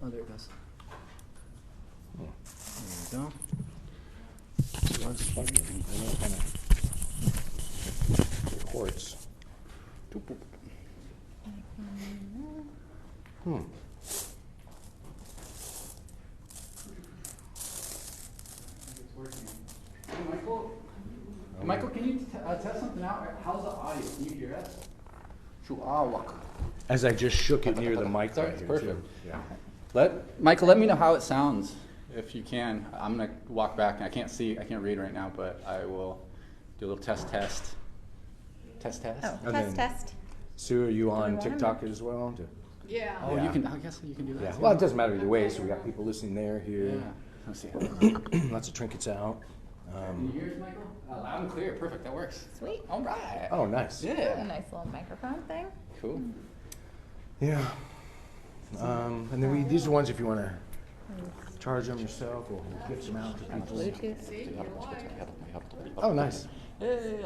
Oh, there it goes. There we go. Quartz. Michael, can you test something out? How's the audio? Can you hear us? As I just shook it near the mic right here. Perfect. Yeah. Michael, let me know how it sounds if you can. I'm gonna walk back. I can't read right now, but I will do a little test. Oh, test. Sue, are you on TikTok as well? Yeah. Oh, Yeah. you can. I guess you can do that. Yeah. Well, it doesn't matter either way. So we got people listening there, here. Yeah. Let's see. Lots of trinkets out. Can you hear us, Michael? Loud and clear. Perfect. That works. Sweet. All right. Oh, nice. A Yeah. nice little microphone thing. Cool. Yeah. And then these are ones if you want to charge them yourself, we'll gift them out to people. Bluetooth. Oh, nice. Yay!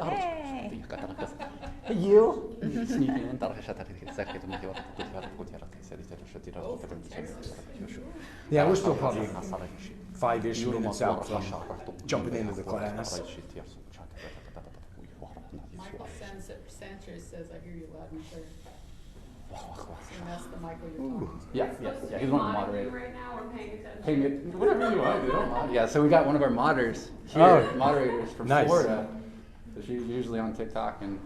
Hey, you. Sneak in. Yeah, we're still probably 5-ish minutes out from jumping into the class. Michael Sanchez says, I hear you loud and clear. And that's the Michael you're talking to. Yeah. He's one of the moderators. Right now, we're paying attention. Whatever you want to do. Yeah, so we got one of our moderators here, moderators from Florida. So she's usually on TikTok, and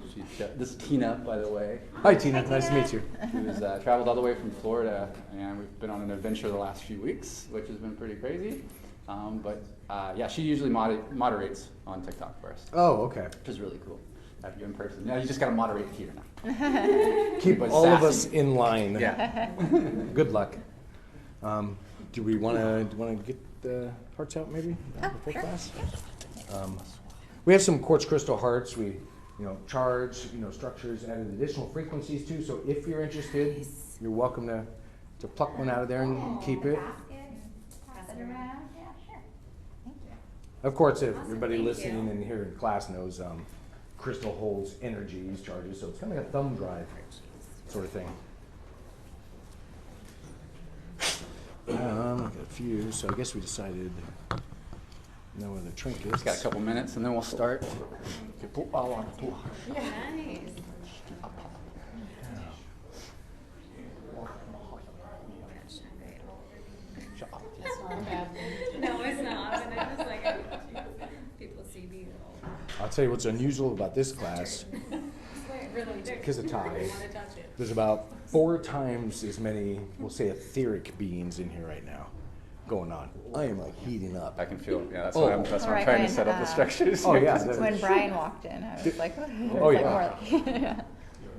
this is Tina, by the way. Hi, Tina. Nice to meet you. She was traveled all the way from Florida, and we've been on an adventure the last few weeks, which has been pretty crazy. But she usually moderates on TikTok for us. Oh, okay. Which is really cool. Have you in person? Yeah, you just got to moderate here now. Keep all of us in line. Yeah. Good luck. Do we want to get the hearts out maybe before class? We have some quartz crystal hearts. We, charge, structures, added additional frequencies too. So if you're interested, you're welcome to pluck one out of there and keep it. Pass it around. Yeah, sure. Thank you. Of course, if everybody listening and here in class knows, crystal holds energies, charges, so it's kind of like a thumb drive sort of thing. I've got a few, so I guess we decided no other trinkets. Just got a couple minutes, and then we'll start. Nice. That's not a bad thing. No, it's not. But I was like, people see me. I'll tell you what's unusual about this class, Really, because of Ty. want to touch it. There's about 4 times as many, we'll say, etheric beings in here right now going on. I am like heating up. I can feel it. Yeah, that's Oh. what I'm trying to When, set up the structures. Oh yeah. When Brian walked in, I was like, Oh, yeah. more like,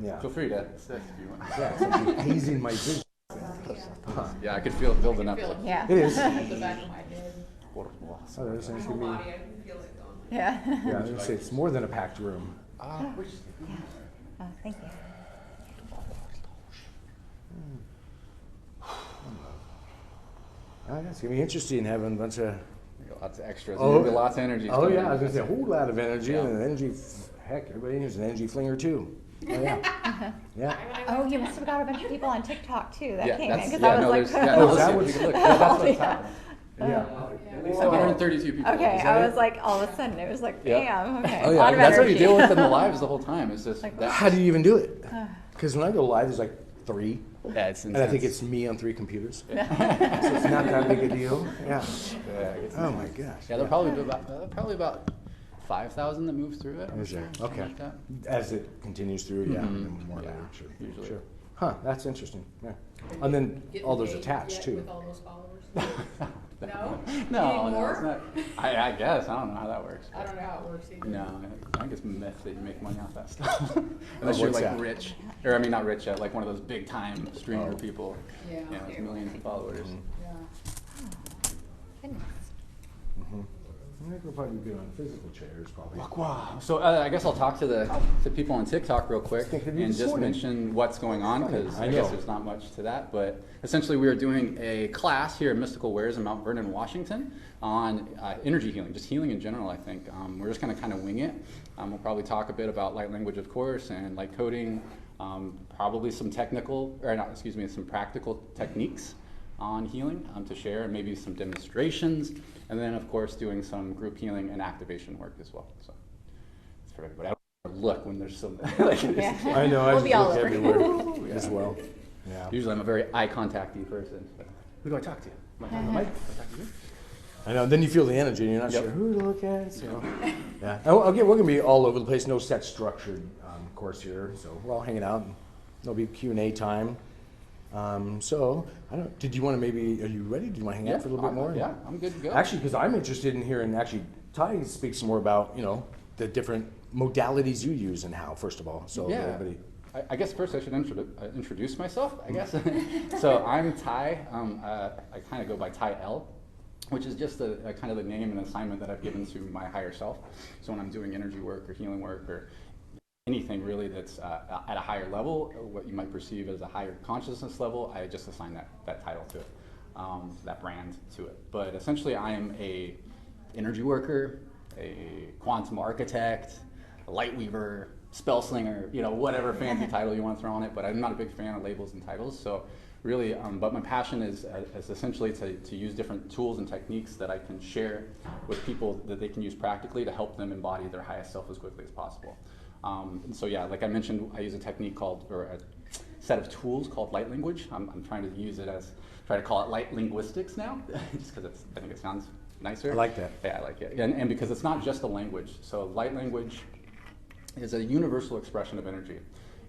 Yeah. Feel free to sit if you want. Yeah, it's like hazing my vision. Yeah, I could feel it building up. yeah. It is. At the back of my head. Oh, there's My nice to whole me. body, I can feel it going. Yeah. Yeah, I was gonna say it's more than a packed room. Oh, thank you. It's gonna be interesting having a bunch of. Lots of extras. Oh. There'll be lots of energy. Oh yeah, I was gonna say a whole lot of energy Yeah. and an energy. Heck, everybody in here's an energy flinger too. Oh, yeah. Yeah. Oh, you must have got a bunch of people on TikTok too that Yeah, came in that's, because yeah, I no, was there's, like, yeah, no, Oh, is that let's see if what- we can look. Yeah, that's what's Yeah. happening. Yeah. At least 132 people. Okay, Is that I it? was like, all of a sudden, it was like, Yeah. damn, okay. Oh, a yeah, lot of That's what you energy. deal with in the lives the whole time. It's just Like, that. How do you even do it? Because when I go live, there's like 3, Yeah, it's and I think intense. it's me on 3 computers. So it's not that big a deal. Yeah. Yeah, it's Oh my gosh. Yeah, there'll probably be about 5,000 that move through it. Is there? Something Okay. like that. As it continues through, yeah. Mhm. and more Yeah, later, sure. usually. Sure. Huh, that's interesting. Yeah. And then Getting all those paid attached yet too. With all those followers. No? No, Anymore? it's not. I guess. I don't know how that works. I don't know how it works either. No, I think it's myth that you make money off that stuff. Unless Oh, you're what's like that? rich. Or I mean, not rich, like one of those big time streamer Oh. people. Yeah. You know, with millions of followers. Yeah. Goodness. Mm-hmm. I think we'll probably be good on physical chairs, probably. Wow. So I guess I'll talk to people on TikTok real quick Thinking of you and this just morning. mention what's going on because I I guess know. there's not much to that. But essentially, we are doing a class here at Mystical Wares in Mount Vernon, Washington, on energy healing, just healing in general. I think we're just going to kind of wing it. We'll probably talk a bit about light language, of course, and light coding. Probably some some practical techniques. on healing to share, and maybe some demonstrations, and then of course doing some group healing and activation work as well. So it's for everybody. I don't look when there's some like Yeah. I know, I We'll just be all look over. everywhere as well. Yeah. Usually I'm a very eye contacty person. So, who do I talk to? Am I talking to Mike? Do I talk to you? I know. Then you feel the energy, and you're not Yep. sure who to look at. So, yeah. And again, we're gonna be all over the place. No set structured course here, so we're all hanging out. And there'll be Q&A time. So, I don't. Did you want to maybe? Are you ready? Do you want to hang out for a little bit more? Yeah, I'm good to go. Actually, because I'm interested in hearing Ty speak some more about the different modalities you use and how. First of all, so Yeah. everybody. I guess first I should introduce myself, I guess. So I'm Ty. I kind of go by Ty L, which is just a kind of the name and assignment that I've given to my higher self. So when I'm doing energy work or healing work or anything really that's at a higher level, what you might perceive as a higher consciousness level, I just assign that title to it, that brand to it. But essentially I am a energy worker, a quantum architect, a light weaver, spell slinger, whatever fancy title you want to throw on it, but I'm not a big fan of labels and titles. So really, but my passion is essentially to use different tools and techniques that I can share with people that they can use practically to help them embody their highest self as quickly as possible. And so yeah, like I mentioned, I use a technique or a set of tools called light language. I'm trying to use it try to call it light linguistics now, just because I think it sounds nicer. I like that. Yeah, I like it. And because it's not just a language. So light language is a universal expression of energy,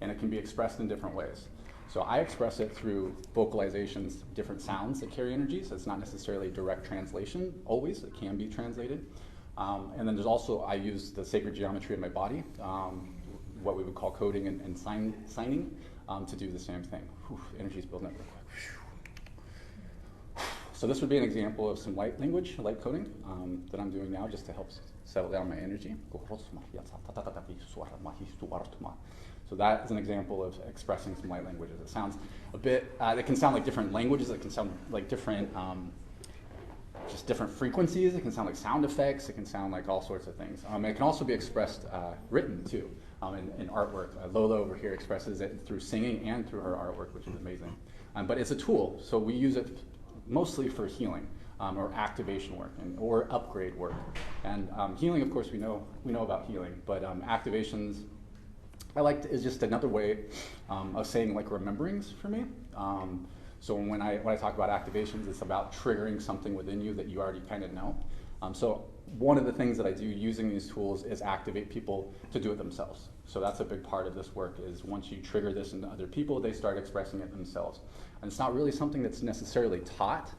and it can be expressed in different ways. So I express it through vocalizations, different sounds that carry energy, so it's not necessarily direct translation always, it can be translated. And then there's also, I use the sacred geometry of my body, what we would call coding and signing, to do the same thing. Energy's building up real quick. So this would be an example of some light language, light coding, that I'm doing now just to help settle down my energy. So that is an example of expressing some light languages. It sounds a bit, it can sound like different languages, it can sound like different, just different frequencies, it can sound like sound effects, it can sound like all sorts of things. It can also be expressed written too, in artwork. Lola over here expresses it through singing and through her artwork, which is amazing. But it's a tool, so we use it mostly for healing. Or activation work or upgrade work. And healing, of course, we know about healing, but activations, is just another way of saying like rememberings for me. So when I talk about activations, it's about triggering something within you that you already kind of know. So one of the things that I do using these tools is activate people to do it themselves. So that's a big part of this work is once you trigger this into other people, they start expressing it themselves. And it's not really something that's necessarily taught.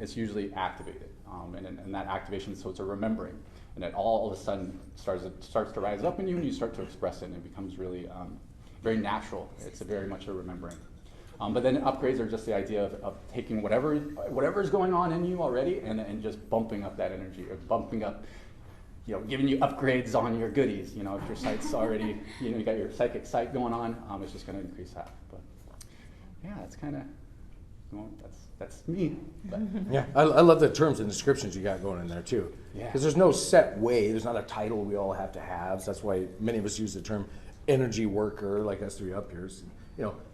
It's usually activated, and that activation, so it's a remembering, and it all of a sudden starts to rise up in you, and you start to express it, and it becomes really very natural. It's very much a remembering. But then upgrades are just the idea of taking whatever is going on in you already, and just bumping up that energy, or bumping up, giving you upgrades on your goodies. If your sight's already, you got your psychic sight going on, it's just going to increase that. But yeah, it's kind of. Well, that's me. But. Yeah, I love the terms and descriptions you got going in there too. Yeah. Because there's no set way. There's not a title we all have to have. So that's why many of us use the term energy worker, like us three up here. It's,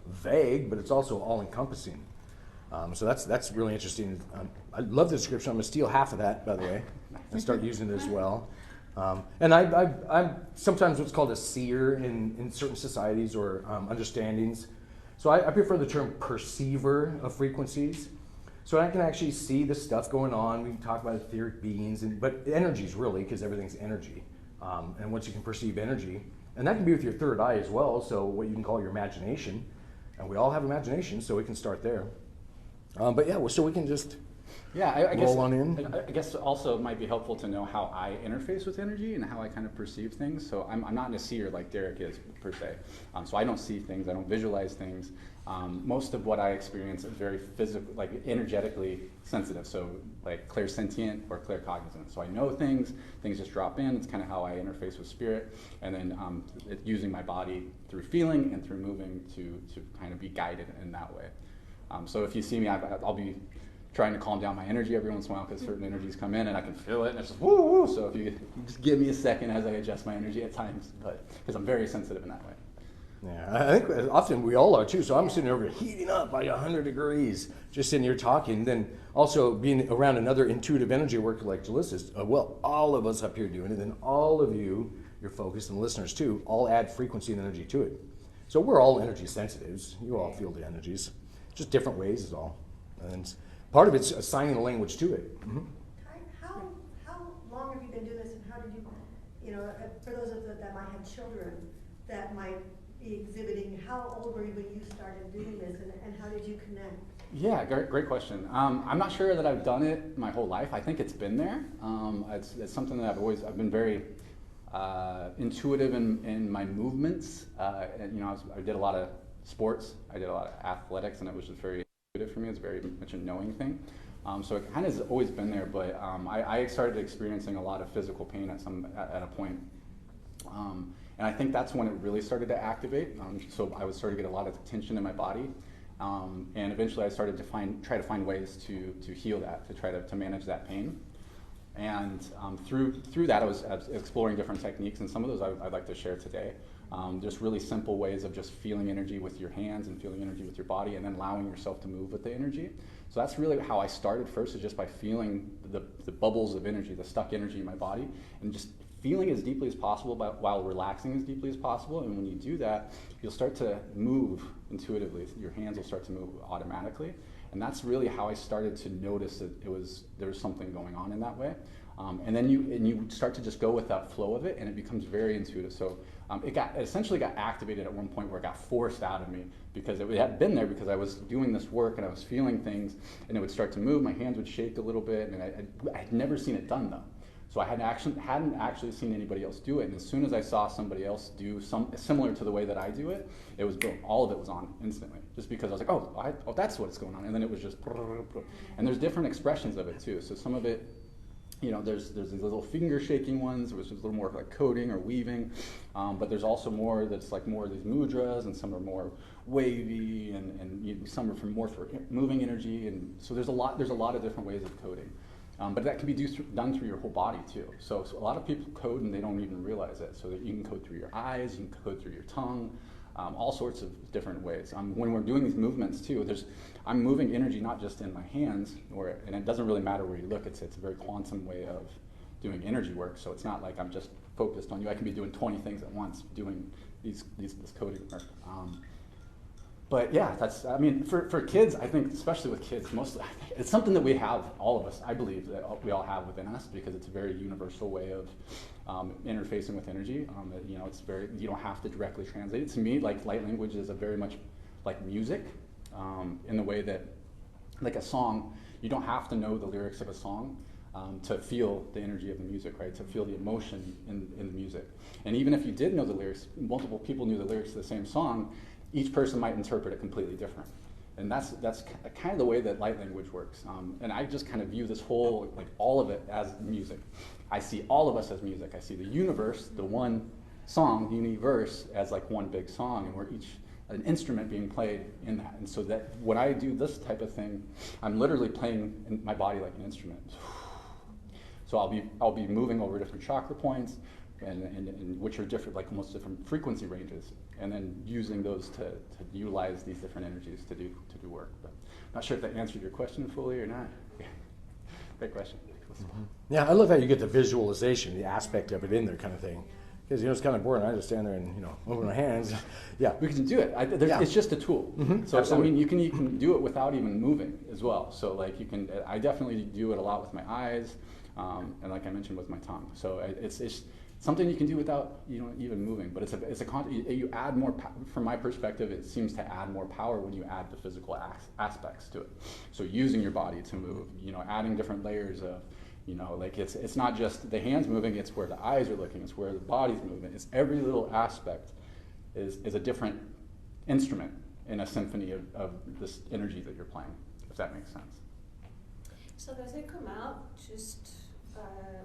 vague, but it's also all encompassing. So that's really interesting. I love the description. I'm gonna steal half of that, by the way, and start using it as well. And I'm sometimes what's called a seer in certain societies or understandings. So I prefer the term perceiver of frequencies. So I can actually see the stuff going on. We can talk about etheric beings, but energies really, because everything's energy. And once you can perceive energy, and that can be with your third eye as well, so what you can call your imagination. And we all have imagination, so we can start there. But yeah, so we can just I guess, roll on in. I guess also it might be helpful to know how I interface with energy and how I kind of perceive things. So I'm not a seer like Derek is per se. So I don't see things, I don't visualize things. Most of what I experience is very physical, like energetically sensitive. So like clairsentient or claircognizant. So I know things just drop in. It's kind of how I interface with spirit. And then using my body through feeling and through moving to kind of be guided in that way. So if you see me, I'll be trying to calm down my energy every once in a while because certain energies come in and I can feel it and it's just woo woo. So if you just give me a second as I adjust my energy at times, but because I'm very sensitive in that way. Yeah, I think often we all are too. So I'm sitting over heating up by 100 degrees, just sitting here talking. Then also being around another intuitive energy worker like Julissa, well, all of us up here doing it, and then all of you, your focus and listeners too, all add frequency and energy to it. So we're all energy sensitives. You all feel the energies, just different ways is all. And part of it's assigning a language to it. Mm-hmm. How long have you been doing this, and how did you know, for those of us that might have children that might be exhibiting, how old were you when you started doing this, and how did you connect? Yeah, great question. I'm not sure that I've done it my whole life. I think it's been there. It's something that I've been very intuitive in my movements. And, you know, I did a lot of sports. I did a lot of athletics, and it was just very intuitive for me. It's very much a knowing thing. So it kind of has always been there, but I started experiencing a lot of physical pain at a point. And I think that's when it really started to activate. So I was starting to get a lot of tension in my body. And eventually I started to try to find ways to heal that, to try to manage that pain. And through that I was exploring different techniques, and some of those I'd like to share today. Just really simple ways of just feeling energy with your hands and feeling energy with your body, and then allowing yourself to move with the energy. So that's really how I started first, is just by feeling the bubbles of energy, the stuck energy in my body, and just feeling as deeply as possible while relaxing as deeply as possible. And when you do that, you'll start to move intuitively. Your hands will start to move automatically. And that's really how I started to notice that there was something going on in that way. And then you start to just go with that flow of it, and it becomes very intuitive. So it essentially got activated at one point where it got forced out of me, because it had been there because I was doing this work and I was feeling things, and it would start to move. My hands would shake a little bit, and I had never seen it done though. So I hadn't actually seen anybody else do it. And as soon as I saw somebody else do similar to the way that I do it, it was boom, all of it was on instantly. Just because I was like, oh, that's what's going on. And then it was just, and there's different expressions of it too. So some of it, you know, there's these little finger shaking ones, which is a little more like coding or weaving. But there's also more that's like more of these mudras, and some are more wavy, and some are more for moving energy. And so there's a lot of different ways of coding. But that can be done through your whole body too. So a lot of people code and they don't even realize it. So that you can code through your eyes, you can code through your tongue, all sorts of different ways. When we're doing these movements too, I'm moving energy not just in my hands, and it doesn't really matter where you look. It's a very quantum way of doing energy work. So it's not like I'm just focused on you. I can be doing 20 things at once, doing this coding work. But yeah, for kids, I think, especially with kids, mostly, it's something that we have, all of us, I believe, that we all have within us, because it's a very universal way of interfacing with energy. You know, you don't have to directly translate it. To me, like, light language is a very much like music, in the way that, like a song, you don't have to know the lyrics of a song to feel the energy of the music, right? To feel the emotion in the music. And even if you did know the lyrics, multiple people knew the lyrics to the same song, each person might interpret it completely different. And that's kind of the way that light language works. And I just kind of view this whole, like, all of it as music. I see all of us as music. I see the universe, the one song, the universe, as like one big song, and we're each an instrument being played in that. And so that when I do this type of thing, I'm literally playing in my body like an instrument. So I'll be moving over different chakra points, and which are different, like almost different frequency ranges, and then using those to utilize these different energies to do work. But I'm not sure if that answered your question fully or not. Great question. Mm-hmm. Yeah, I love how you get the visualization, the aspect of it in there, kind of thing. Because, you know, it's kind of boring. I just stand there and, you know, open my hands. Yeah, we can do it. It's just a tool. Mm-hmm. So Absolutely. I mean, you can do it without even moving as well. So like I definitely do it a lot with my eyes, and like I mentioned, with my tongue. So it's something you can do without, you know, even moving. But you add more. From my perspective, it seems to add more power when you add the physical aspects to it. So using your body to move, you know, adding different layers of. You know, like it's not just the hands moving, it's where the eyes are looking, it's where the body's moving. It's every little aspect is a different instrument in a symphony of this energy that you're playing, if that makes sense. So does it come out just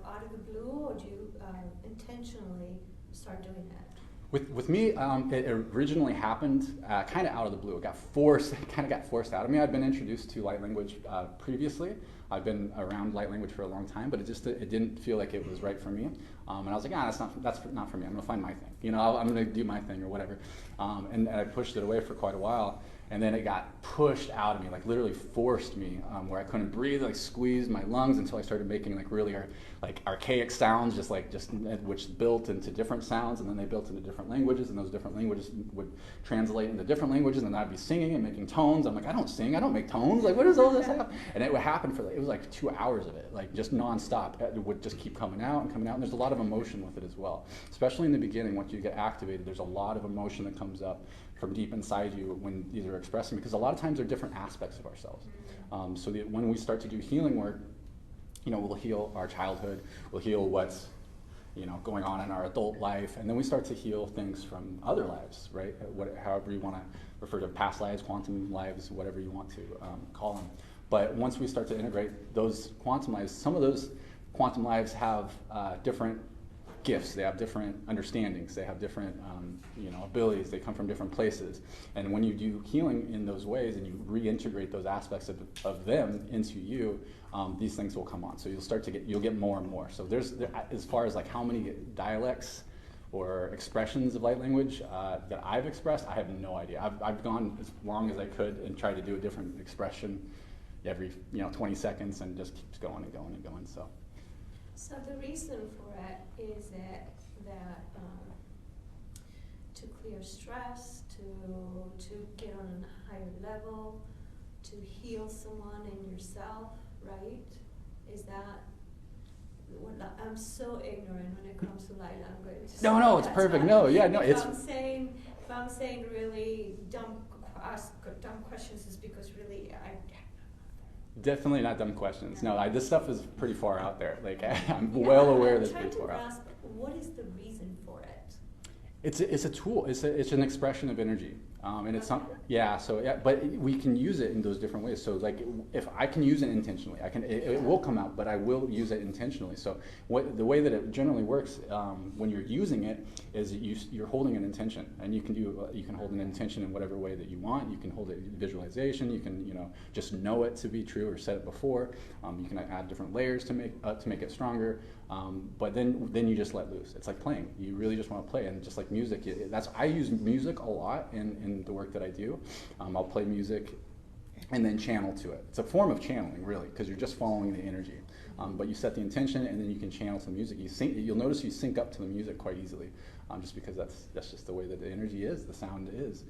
out of the blue, or do you intentionally start doing that? With me, it originally happened kind of out of the blue. It got forced, kind of got forced out of me. I'd been introduced to light language previously. I've been around light language for a long time, but it didn't feel like it was right for me. And I was like, that's not for me. I'm gonna find my thing. You know, I'm gonna do my thing or whatever. And I pushed it away for quite a while. And then it got pushed out of me, like literally forced me, where I couldn't breathe, like squeezed my lungs until I started making like really archaic sounds, which built into different sounds, and then they built into different languages, and those different languages would translate into different languages, and then I'd be singing and making tones. I'm like, I don't sing, I don't make tones. Like, what does all this happen? And it would happen for it was like 2 hours of it, like just nonstop. It would just keep coming out and coming out, and there's a lot of emotion with it as well. Especially in the beginning, once you get activated, there's a lot of emotion that comes up from deep inside you when these are expressing, because a lot of times they're different aspects of ourselves. So when we start to do healing work, we'll heal our childhood, we'll heal what's going on in our adult life, and then we start to heal things from other lives, right? However you want to refer to past lives, quantum lives, whatever you want to call them. But once we start to integrate those quantum lives, some of those quantum lives have different gifts, they have different understandings, they have different abilities, they come from different places. And when you do healing in those ways and you reintegrate those aspects of them into you, these things will come on. So you'll get more and more. So as far as like how many dialects or expressions of light language that I've expressed, I have no idea. I've gone as long as I could and tried to do a different expression every 20 seconds, and just keeps going and going and going. So the reason for it is that to clear stress, to get on a higher level, to heal someone and yourself, right? Is that? I'm so ignorant when it comes to light language. No, it's perfect. No, yeah, no, it's. If I'm saying really dumb questions, is because really I. Definitely not dumb questions. No, this stuff is pretty far out there. Like I'm well aware that it's pretty far out. I'm trying to grasp what is the reason for it. It's a tool. It's an expression of energy, and it's not. Yeah. So yeah, but we can use it in those different ways. So like, if I can use it intentionally, it will come out, but I will use it intentionally. So the way that it generally works when you're using it is you're holding an intention, and you can hold an intention in whatever way that you want. You can hold it visualization. You can just know it to be true or said it before. You can add different layers to make it stronger. But then you just let loose. It's like playing. You really just want to play, and just like music, I use music a lot in the work that I do. I'll play music and then channel to it. It's a form of channeling, really, because you're just following the energy. But you set the intention, and then you can channel to the music. You'll notice you sync up to the music quite easily, just because that's just the way that the energy is, the sound is.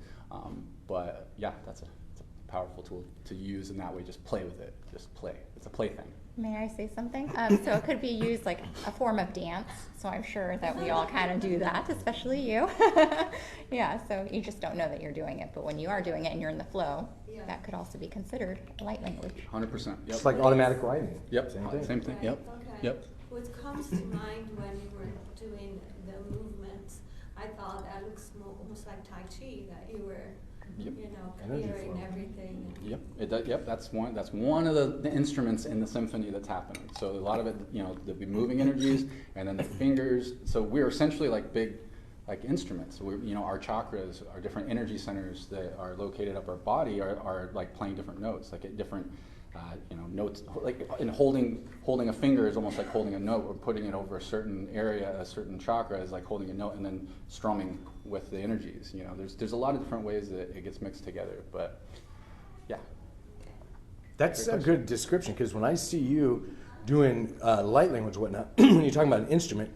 But yeah, it's a powerful tool to use in that way. Just play with it. Just play. It's a plaything. May I say something? So it could be used like a form of dance. So I'm sure that we all kind of do that, especially you. Yeah, so you just don't know that you're doing it. But when you are doing it and you're in the flow, that could also be considered light language. 100%. Yep. It's like automatic writing. Yep. Same thing. Right, Yep. okay. Yep. What comes to mind when you were doing the movements, I thought that looks almost like Tai Chi, that you were, clearing everything. Yep. It does. Yep. That's one of the instruments in the symphony that's happening. So a lot of it, there'll be moving energies, and then the fingers. So we're essentially like big, like instruments. Our chakras, our different energy centers that are located up our body are like playing different notes, like at different. Notes, like in holding a finger is almost like holding a note, or putting it over a certain area, a certain chakra is like holding a note, and then strumming with the energies. There's a lot of different ways that it gets mixed together, but yeah. That's a good description, because when I see you doing light language and whatnot, you're talking about an instrument,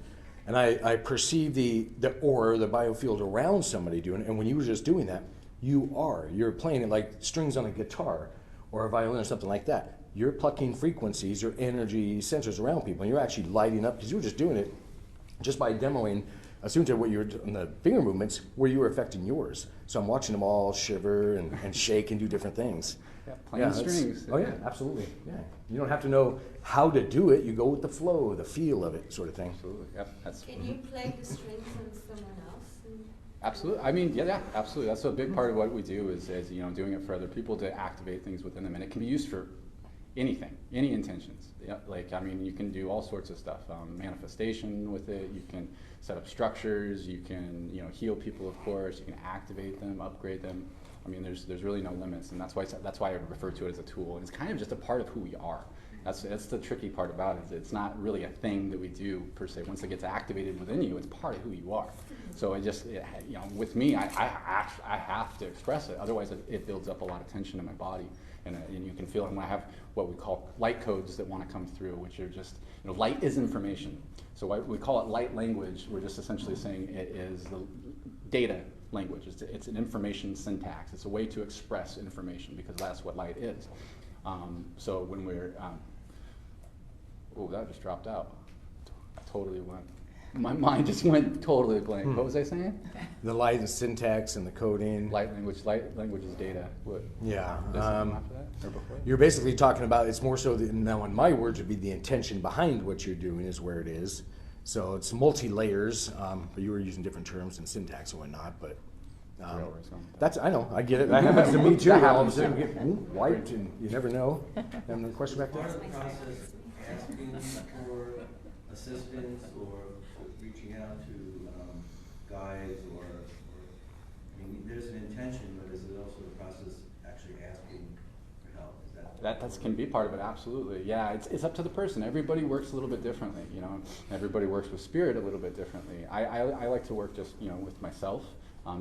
and I perceive the aura, the biofield around somebody doing it, and when you were just doing that, you're playing it like strings on a guitar or a violin or something like that. You're plucking frequencies or energy sensors around people, and you're actually lighting up, because you were just doing it just by demoing, assume to what you were doing, the finger movements, where you were affecting yours. So I'm watching them all shiver and shake and do different things. Yeah, playing strings. Oh yeah, absolutely. Yeah, you don't have to know how to do it. You go with the flow, the feel of it, sort of thing. Absolutely. Yep. Can you play the strings on someone else? Absolutely. I mean, yeah, absolutely. That's a big part of what we do is doing it for other people to activate things within them, and it can be used for anything, any intentions. Yeah, like, I mean, you can do all sorts of stuff. Manifestation with it. You can set up structures. You can, you know, heal people, of course. You can activate them, upgrade them. I mean, there's really no limits, and that's why I refer to it as a tool. And it's kind of just a part of who we are. That's the tricky part about it. Is it's not really a thing that we do per se. Once it gets activated within you, it's part of who you are. So you know, with me, I have to express it. Otherwise, it builds up a lot of tension in my body, and you can feel it. And I have what we call light codes that want to come through, which are just, you know, light is information. So we call it light language. We're just essentially saying it is the data language. It's an information syntax. It's a way to express information, because that's what light is. So when we're, oh, that just dropped out. Totally went. My mind just went totally blank. What was I saying? The light is syntax and the coding. Light language is data. What? Yeah. After that or before? You're basically talking about, it's more so that, now in my words would be the intention behind what you're doing is where it is. So it's multi-layers, but you were using different terms and syntax and whatnot, but that's, I know, I get it. That happens to me too. All of a sudden you get wiped and you never know. And the question back there? Part of the process, asking for assistance or reaching out to guides or, I mean, there's an intention, but is it also the process actually asking for help? Is that can be part of it, absolutely. Yeah, it's up to the person. Everybody works a little bit differently, you know. Everybody works with spirit a little bit differently. I like to work just, you know, with myself.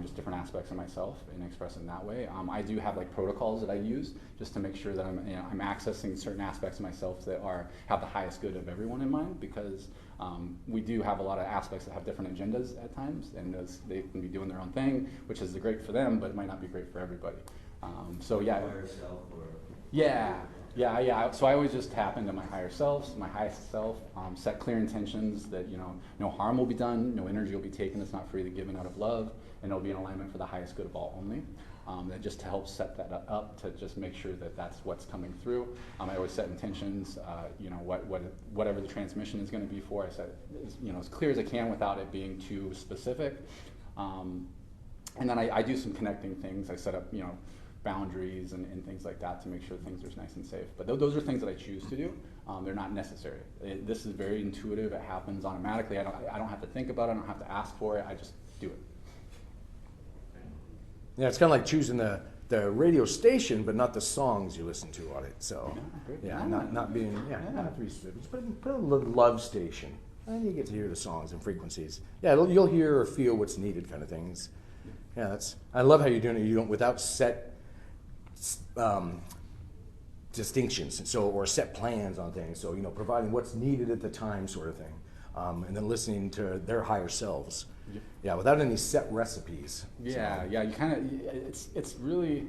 Just different aspects of myself and express it in that way. I do have like protocols that I use just to make sure that I'm accessing certain aspects of myself that have the highest good of everyone in mind, because we do have a lot of aspects that have different agendas at times, and they can be doing their own thing, which is great for them, but it might not be great for everybody. So yeah. Yeah. So I always just tap into my higher selves, my highest self, set clear intentions that, you know, no harm will be done, no energy will be taken that's not freely given out of love, and it'll be in alignment for the highest good of all only. That just to help set that up, to just make sure that that's what's coming through. I always set intentions, you know, whatever the transmission is going to be for. I set, you know, as clear as I can without it being too specific. And then I do some connecting things. I set up, you know, boundaries and things like that to make sure things are nice and safe. But those are things that I choose to do. They're not necessary. This is very intuitive. It happens automatically. I don't have to think about it. I don't have to ask for it. I just do it. Yeah, it's kind of like choosing the radio station, but not the songs you listen to on it. So, yeah, not being, not three specific. Put a little love station, and you get to hear the songs and frequencies. Yeah, you'll hear or feel what's needed, kind of things. Yeah, I love how you're doing it. You don't without set distinctions, or set plans on things. So, you know, providing what's needed at the time, sort of thing, and then listening to their higher selves. Yep. Yeah, without any set recipes. Yeah, so. Yeah. You kind of, it's really,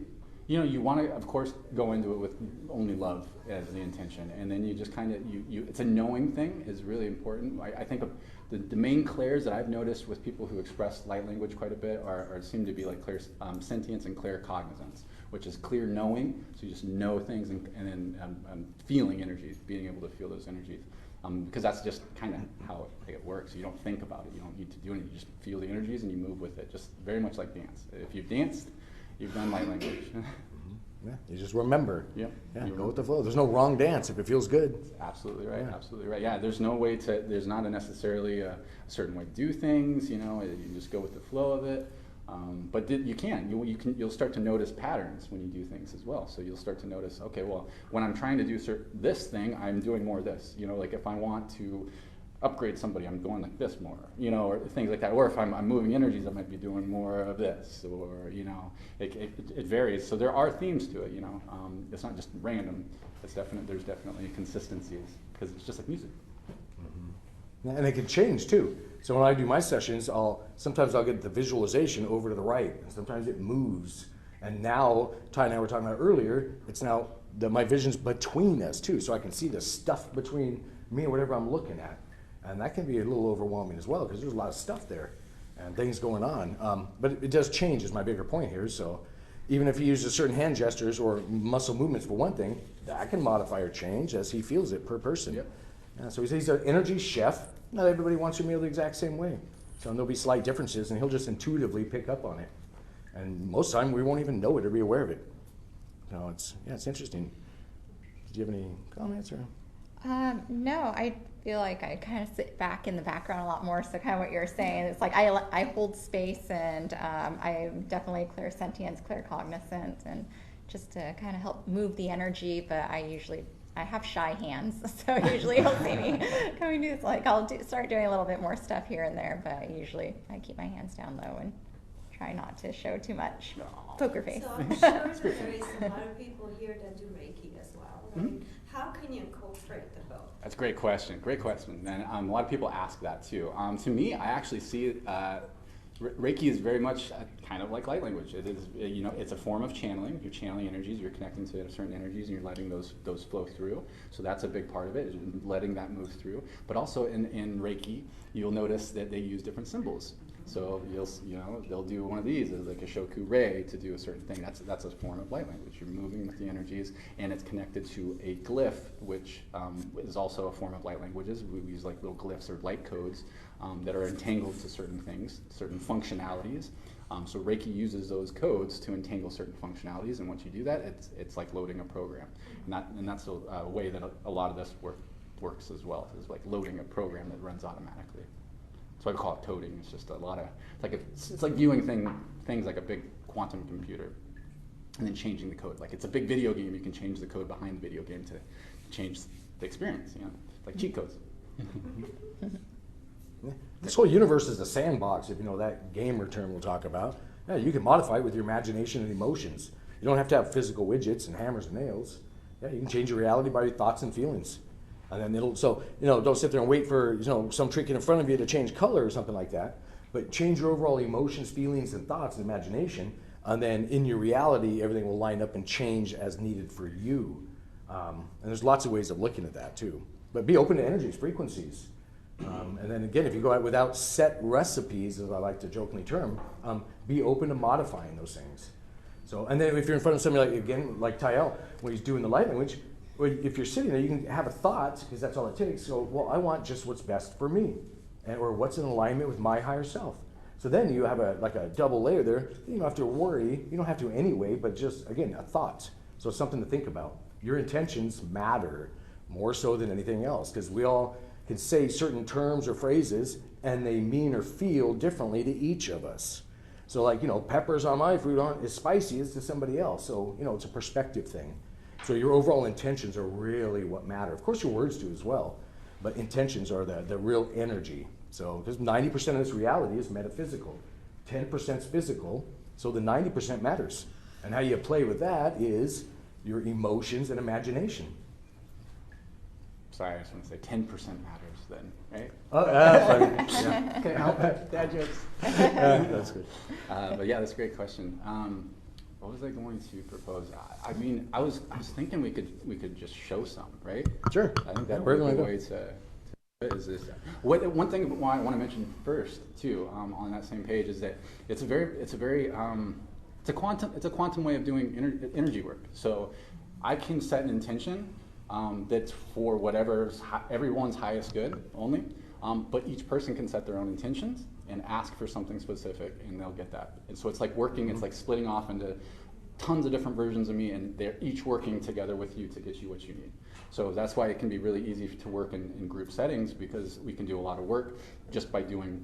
you know, you want to, of course, go into it with only love as the intention, and then you just kind of, it's a knowing thing is really important. I think of the main clairs that I've noticed with people who express light language quite a bit seem to be like clear sentience and clear cognizance, which is clear knowing, so you just know things, and then feeling energies, being able to feel those energies. Because that's just kind of how it works. You don't think about it. You don't need to do anything. You just feel the energies and you move with it. Just very much like dance. If you've danced, you've done light language. Yeah, you just remember. Yep. Yeah, go with the flow. There's no wrong dance if it feels good. Absolutely right. Yeah. Absolutely right. Yeah, there's no way to. There's not necessarily a certain way to do things. You know, you just go with the flow of it. But you'll start to notice patterns when you do things as well. So you'll start to notice, okay, well, when I'm trying to do this thing, I'm doing more of this. You know, like if I want to upgrade somebody, I'm going like this more. You know, or things like that. Or if I'm moving energies, I might be doing more of this. Or you know, it varies. So there are themes to it. You know, it's not just random. There's definitely consistencies, because it's just like music. Mm-hmm. And it can change too. So when I do my sessions, sometimes I'll get the visualization over to the right, and sometimes it moves. And now, Ty and I were talking about earlier, it's now my vision's between us too, so I can see the stuff between me and whatever I'm looking at. And that can be a little overwhelming as well, because there's a lot of stuff there and things going on. But it does change, is my bigger point here. So even if he uses certain hand gestures or muscle movements for one thing, that can modify or change as he feels it per person. Yep. So he's an energy chef. Not everybody wants your meal the exact same way. So there'll be slight differences, and he'll just intuitively pick up on it. And most of the time, we won't even know it or be aware of it. So it's interesting. Do you have any comments or? No, I feel like I kind of sit back in the background a lot more. So kind of what you're saying, it's like I hold space, and I'm definitely clairsentience, claircognizant, and just to kind of help move the energy. But I have shy hands, so usually you'll see me coming to, like, start doing a little bit more stuff here and there, but usually I keep my hands down low and try not to show too much poker face. So I'm sure that there is a lot of people here that do Reiki as well, right? Mhm. How can you incorporate the both? That's a great question. Great question. And a lot of people ask that too. To me, I actually see Reiki is very much kind of like light language. It is, it's a form of channeling. You're channeling energies. You're connecting to certain energies, and you're letting those flow through. So that's a big part of it, is letting that move through. But also in Reiki, you'll notice that they use different symbols. So they'll do one of these as like a shoku rei to do a certain thing. That's a form of light language. You're moving with the energies, and it's connected to a glyph, which is also a form of light languages. We use like little glyphs or light codes that are entangled to certain things, certain functionalities. So Reiki uses those codes to entangle certain functionalities, and once you do that, it's like loading a program. And that's a way that a lot of this works as well. It's like loading a program that runs automatically. So I call it coding. It's just a lot of, it's like viewing things like a big quantum computer and then changing the code. Like it's a big video game, you can change the code behind the video game to change the experience, like cheat codes. This whole universe is a sandbox, if you know that gamer term we'll talk about. Yeah, you can modify it with your imagination and emotions. You don't have to have physical widgets and hammers and nails. Yeah, you can change your reality by your thoughts and feelings. And then don't sit there and wait for, some trick in front of you to change color or something like that. But change your overall emotions, feelings, and thoughts and imagination. And then in your reality, everything will line up and change as needed for you. And there's lots of ways of looking at that too. But be open to energies, frequencies. And then again, if you go out without set recipes, as I like to jokingly term, be open to modifying those things. So, and then if you're in front of somebody like Tyel, when he's doing the light language, if you're sitting there, you can have a thought, because that's all it takes. So, well, I want just what's best for me, or what's in alignment with my higher self. So then you have a double layer there. You don't have to worry. You don't have to anyway, but just, again, a thought. So it's something to think about. Your intentions matter more so than anything else, because we all can say certain terms or phrases, and they mean or feel differently to each of us. So like, peppers on my food aren't as spicy as to somebody else. So, it's a perspective thing. So your overall intentions are really what matter. Of course, your words do as well, but intentions are the real energy. So, because 90% of this reality is metaphysical, 10% is physical, so the 90% matters. And how you play with that is your emotions and imagination. Sorry, I just want to say 10% matters then, right? Oh, funny. Yeah. Can't help it. Dad jokes. That's good. But yeah, that's a great question. What was I going to propose? I mean, I was thinking we could just show some, right? Sure. I think that would be a good way to is this. One thing I want to mention first too, on that same page, is that it's a quantum way of doing energy work. So I can set an intention that's for everyone's highest good only, but each person can set their own intentions and ask for something specific, and they'll get that. And so it's like working, it's like splitting off into tons of different versions of me, and they're each working together with you to get you what you need. So that's why it can be really easy to work in group settings, because we can do a lot of work just by doing,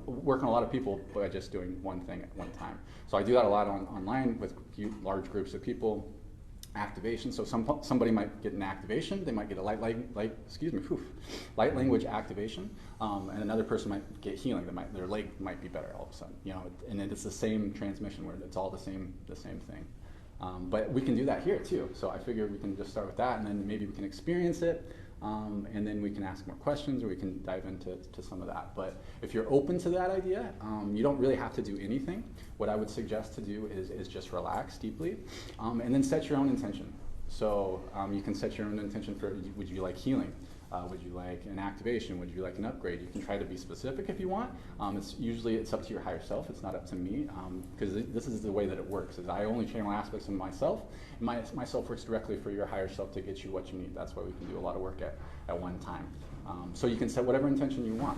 working a lot of people by just doing one thing at one time. So I do that a lot online with large groups of people. Activation. So somebody might get an activation. They might get a light language activation, and another person might get healing. Their leg might be better all of a sudden. And then it's the same transmission where it's all the same thing. But we can do that here too. So I figure we can just start with that, and then maybe we can experience it, and then we can ask more questions, or we can dive into some of that. But if you're open to that idea, you don't really have to do anything. What I would suggest to do is just relax deeply, and then set your own intention. So you can set your own intention for, would you like healing? Would you like an activation? Would you like an upgrade? You can try to be specific if you want. It's up to your higher self. It's not up to me, because this is the way that it works. Is I only channel aspects of myself. And my self works directly for your higher self to get you what you need. That's why we can do a lot of work at one time. So you can set whatever intention you want.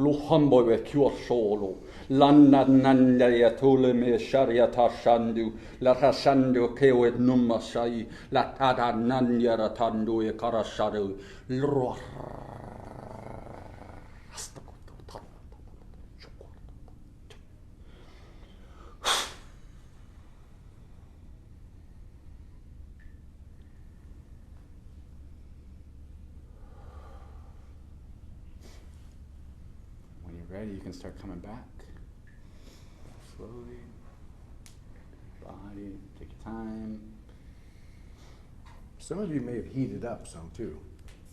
Lo humbo e cure solo, lanna nanda ya tole me sharia tashandu, la tashandu kewe numma sai, la tada nanya ratando e karasharu, lo When you're ready, you can start coming back. slowly. Body, take your time. Some of you may have heated up some too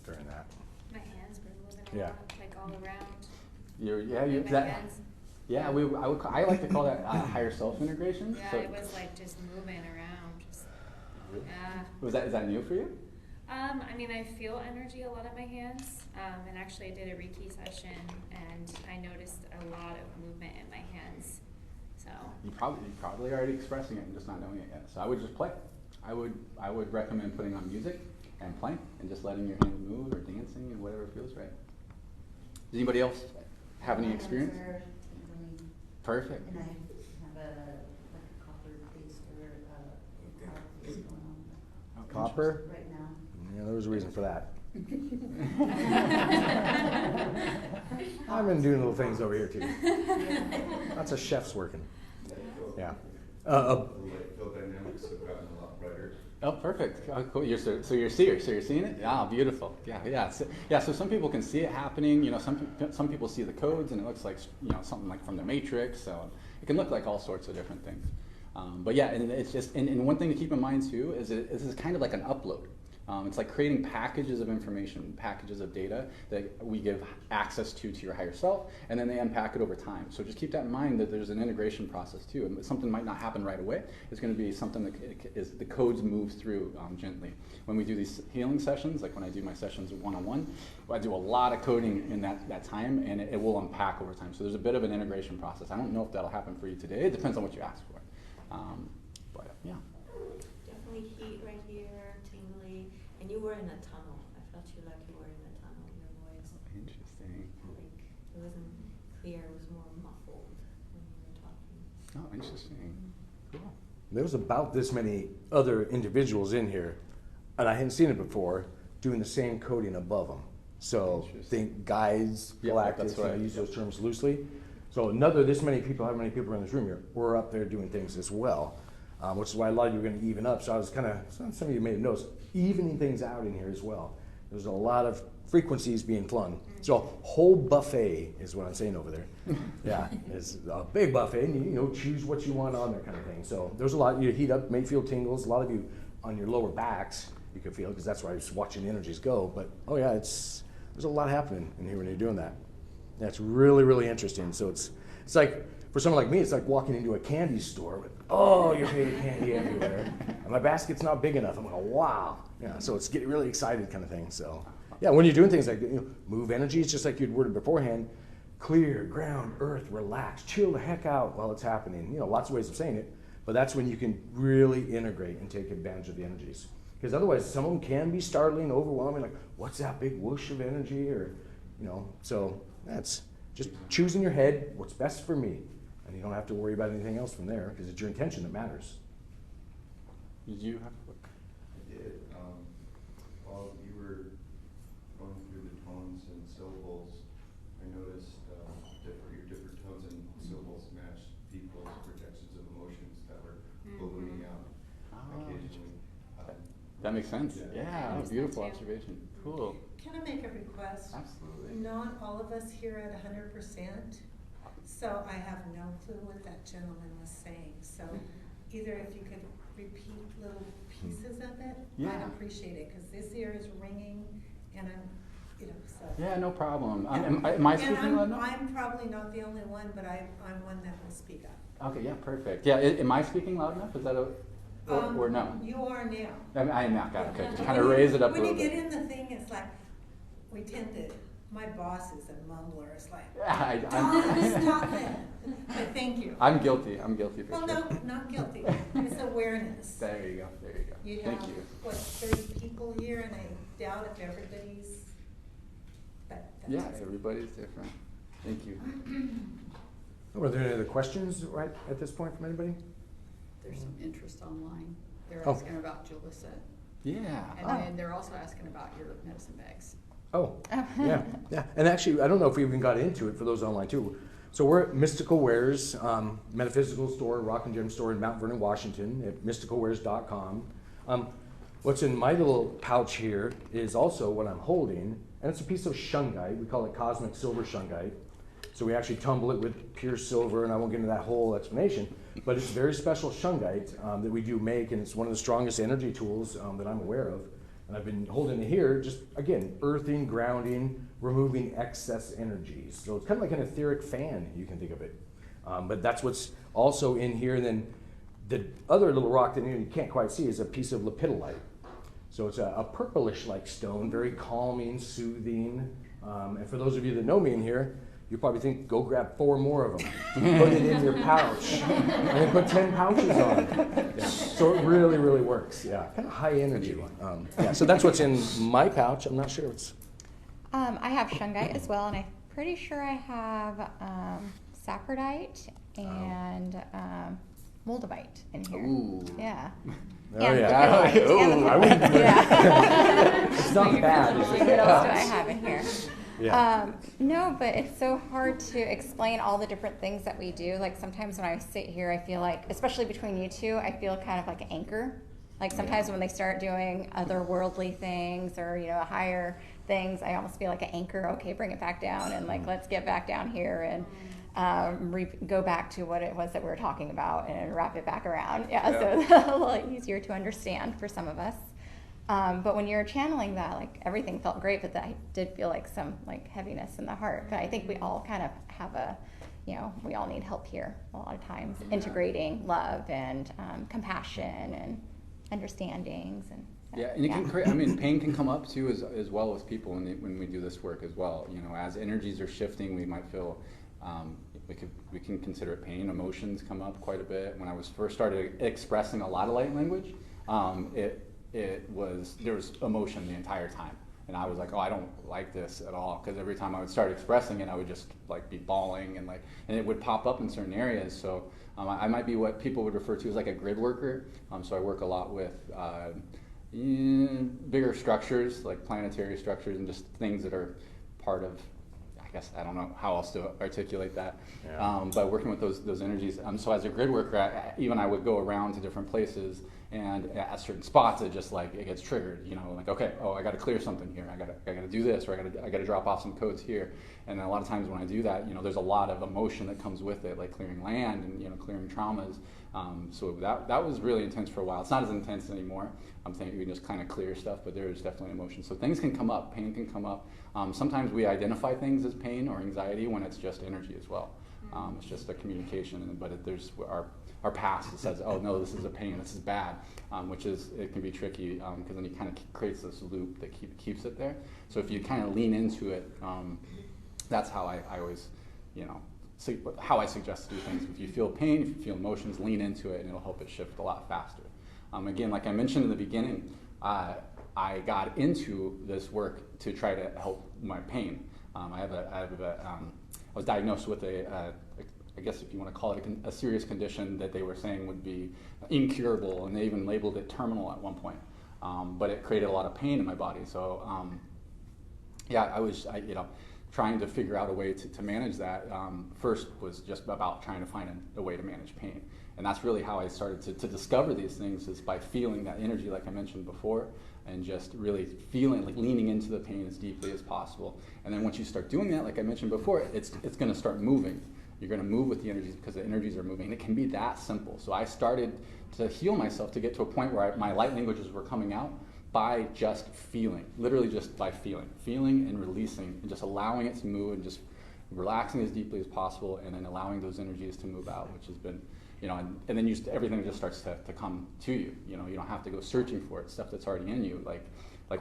during that. My hands were moving a Yeah. lot, like all around. Yeah, My hands. Yeah, I like to call that higher self integration. Yeah, So, it was like just moving around. Just, yeah. is that new for you? I mean, I feel energy a lot in my hands, and actually I did a Reiki session, and I noticed a lot of movement in my hands. So. You're probably already expressing it and just not knowing it yet. So I would just play. I would recommend putting on music and playing and just letting your hands move or dancing and whatever feels right. Does anybody else have any experience? Perfect. And I have a copper paste or paste going on. Copper? Right now. Yeah, there was a reason for that. I've been doing little things over here too. Lots of chefs working. Yeah. Field dynamics have gotten a lot brighter. Oh, perfect. Oh, cool. So you're seeing it? Yeah, beautiful. Yeah. So some people can see it happening. You know, some people see the codes and it looks like, you know, something like from the Matrix. So it can look like all sorts of different things. But yeah, and it's just and one thing to keep in mind too is this is kind of like an upload. It's like creating packages of information, packages of data that we give access to your higher self, and then they unpack it over time. So just keep that in mind that there's an integration process too. And something might not happen right away. It's going to be something that the codes move through gently. When we do these healing sessions, like when I do my sessions one-on-one, I do a lot of coding in that time, and it will unpack over time. So there's a bit of an integration process. I don't know if that'll happen for you today. It depends on what you ask for. But yeah. Definitely heat right here, tingly, and you were in a tunnel. I felt you like you were in a tunnel. Your voice, Interesting. like it wasn't clear. It was more muffled when you were talking. Oh, interesting. Cool. There was about this many other individuals in here, and I hadn't seen it before, doing the same coding above them. So think guides, galactics, I use those terms loosely. So this many people, how many people are in this room here, we're up there doing things as well, which is why a lot of you are going to even up. So I was kind of, some of you may have noticed, evening things out in here as well. There's a lot of frequencies being flung. So whole buffet is what I'm saying over there. Yeah, it's a big buffet, and you choose what you want on there kind of thing. So there's a lot, you heat up, may feel tingles. A lot of you on your lower backs, you can feel it, because that's where I was watching the energies go. But oh yeah, there's a lot happening in here when you're doing that. That's really, really interesting. So it's like, for someone like me, it's like walking into a candy store with, your favorite candy everywhere. And my basket's not big enough. I'm like, wow. Yeah, so it's getting really excited kind of thing. So yeah, when you're doing things like, move energy, it's just like you'd worded beforehand, clear, ground, earth, relax, chill the heck out while it's happening. Lots of ways of saying it, but that's when you can really integrate and take advantage of the energies. Because otherwise, some of them can be startling, overwhelming, like, what's that big whoosh of energy? Or, so that's just choose in your head what's best for me. And you don't have to worry about anything else from there, because it's your intention that matters. Did you have a I did. While you were going through the tones and syllables, I noticed your different tones and syllables matched people's projections of emotions that were ballooning out occasionally. That makes sense. Yeah, beautiful that too. observation. Cool. Can I make a request? Absolutely. Not all of us here at 100%, so I have no clue what that gentleman was saying. So either if you could repeat little pieces of it, I'd appreciate it, because this ear is ringing, and I'm, so. Yeah, no problem. Am I speaking loud enough? I'm probably not the only one, but I'm one that will speak up. Okay, yeah, perfect. Yeah, am I speaking loud enough? Is that or no? You are now. I am now. Got it. Okay, just kind of raise it up a little bit. When you get in the thing, it's like, we tend to, my boss is a mumbler. It's like, stop it. But thank you. I'm guilty for Well, sure. no, not guilty. It's awareness. There you go. You Thank have, you. 30 people here, and I doubt if everybody's, but that's everybody's different. Thank you. Were there any other questions right at this point from anybody? There's some interest online. They're Oh. asking about Julissa. Yeah. And then they're also asking about your medicine bags. Oh, yeah. And actually, I don't know if we even got into it for those online too. So we're at Mystical Wares, metaphysical store, rock and gem store in Mount Vernon, Washington, at mysticalwares.com. What's in my little pouch here is also what I'm holding, and it's a piece of shungite. We call it cosmic silver shungite. So we actually tumble it with pure silver, and I won't get into that whole explanation, but it's very special shungite that we do make, and it's one of the strongest energy tools that I'm aware of. And I've been holding it here, just again, earthing, grounding, removing excess energies. So it's kind of like an etheric fan, you can think of it. But that's what's also in here. And then the other little rock that you can't quite see is a piece of lepidolite. So it's a purplish-like stone, very calming, soothing. And for those of you that know me in here, you probably think, go grab 4 more of them, put it in your pouch, and then put 10 pouches on. Yeah. So it really, really works. Yeah, kind of high energy. Yeah. So that's what's in my pouch. I'm not sure what's. I have shungite as well, and I'm pretty sure I have saprotite and moldavite in here. Ooh. Yeah. Oh, And yeah. lepidolite. Ooh, And I wouldn't. yeah. It's not bad. Is What it? else do I have in here? Yeah. No, but it's so hard to explain all the different things that we do. Like sometimes when I sit here, I feel like, especially between you two, I feel kind of like an anchor. Like sometimes when they start doing otherworldly things or, you know, higher things, I almost feel like an anchor. Okay, bring it back down and like, let's get back down here and go back to what it was that we were talking about and wrap it back around. Yeah. So a little easier to understand for some of us. But when you're channeling that, like everything felt great, but that did feel like some like heaviness in the heart. But I think we all kind of have a, you know, we all need help here a lot of times, integrating love and compassion and understandings and. Yeah, and it can create, I mean, pain can come up too as well with people when we do this work as well. You know, as energies are shifting, we might feel, we can consider it pain. Emotions come up quite a bit. When I was first started expressing a lot of light language, there was emotion the entire time. And I was like, oh, I don't like this at all. Because every time I would start expressing it, I would just like be bawling and it would pop up in certain areas. So I might be what people would refer to as like a grid worker. So I work a lot with bigger structures, like planetary structures and just things that are part of, I guess, I don't know how else to articulate that. Yeah. But working with those energies. So as a grid worker, I would go around to different places, and at certain spots, it just like it gets triggered. You know, like okay, I got to clear something here. I got to do this, or I got to drop off some codes here. And a lot of times when I do that, you know, there's a lot of emotion that comes with it, like clearing land and, you know, clearing traumas. So that was really intense for a while. It's not as intense anymore. I'm thinking we can just kind of clear stuff, but there is definitely emotion. So things can come up, pain can come up. Sometimes we identify things as pain or anxiety when it's just energy as well. It's just a communication, but there's our past that says, oh no, this is a pain, this is bad, which is, it can be tricky because then you kind of creates this loop that keeps it there. So if you kind of lean into it, that's how I always, you know, how I suggest to do things. If you feel pain, if you feel emotions, lean into it and it'll help it shift a lot faster. Again, like I mentioned in the beginning, I got into this work to try to help my pain. I was diagnosed with I guess if you want to call it a serious condition that they were saying would be incurable, and they even labeled it terminal at one point. But it created a lot of pain in my body. So I was trying to figure out a way to manage that. First was just about trying to find a way to manage pain. And that's really how I started to discover these things, is by feeling that energy like I mentioned before, and just really feeling, like leaning into the pain as deeply as possible. And then once you start doing that, like I mentioned before, it's going to start moving. You're going to move with the energies because the energies are moving. And it can be that simple. So I started to heal myself to get to a point where my light languages were coming out by just feeling, literally just by feeling and releasing and just allowing it to move and just relaxing as deeply as possible, and then allowing those energies to move out, which has been, you know, and then everything just starts to come to you. You know, you don't have to go searching for it. Stuff that's already in you, like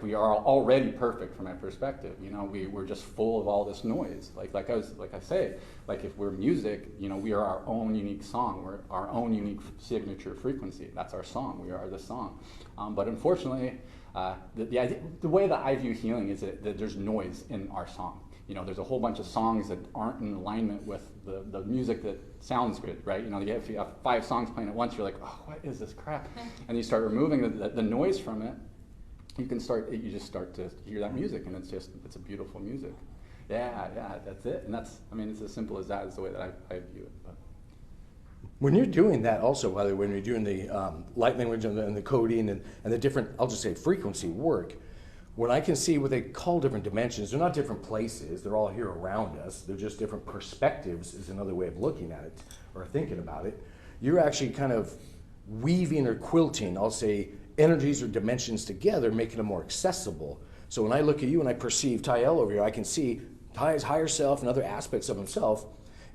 we are already perfect from my perspective. You know, we're just full of all this noise. Like I say, like if we're music, you know, we are our own unique song. We're our own unique signature frequency. That's our song. We are the song. But unfortunately, the way that I view healing is that there's noise in our song. You know, there's a whole bunch of songs that aren't in alignment with the music that sounds good, right? You know, if you have 5 songs playing at once, you're like, oh, what is this crap? And you start removing the noise from it. You just start to hear that music, and it's a beautiful music. Yeah, that's it. And it's as simple as that is the way that I view it. But. When you're doing that also, by the way, when you're doing the light language and the coding and the different, I'll just say frequency work, when I can see what they call different dimensions, they're not different places, they're all here around us, they're just different perspectives is another way of looking at it or thinking about it. You're actually kind of weaving or quilting, I'll say, energies or dimensions together, making them more accessible. So when I look at you and I perceive Tyel over here, I can see Ty's higher self and other aspects of himself.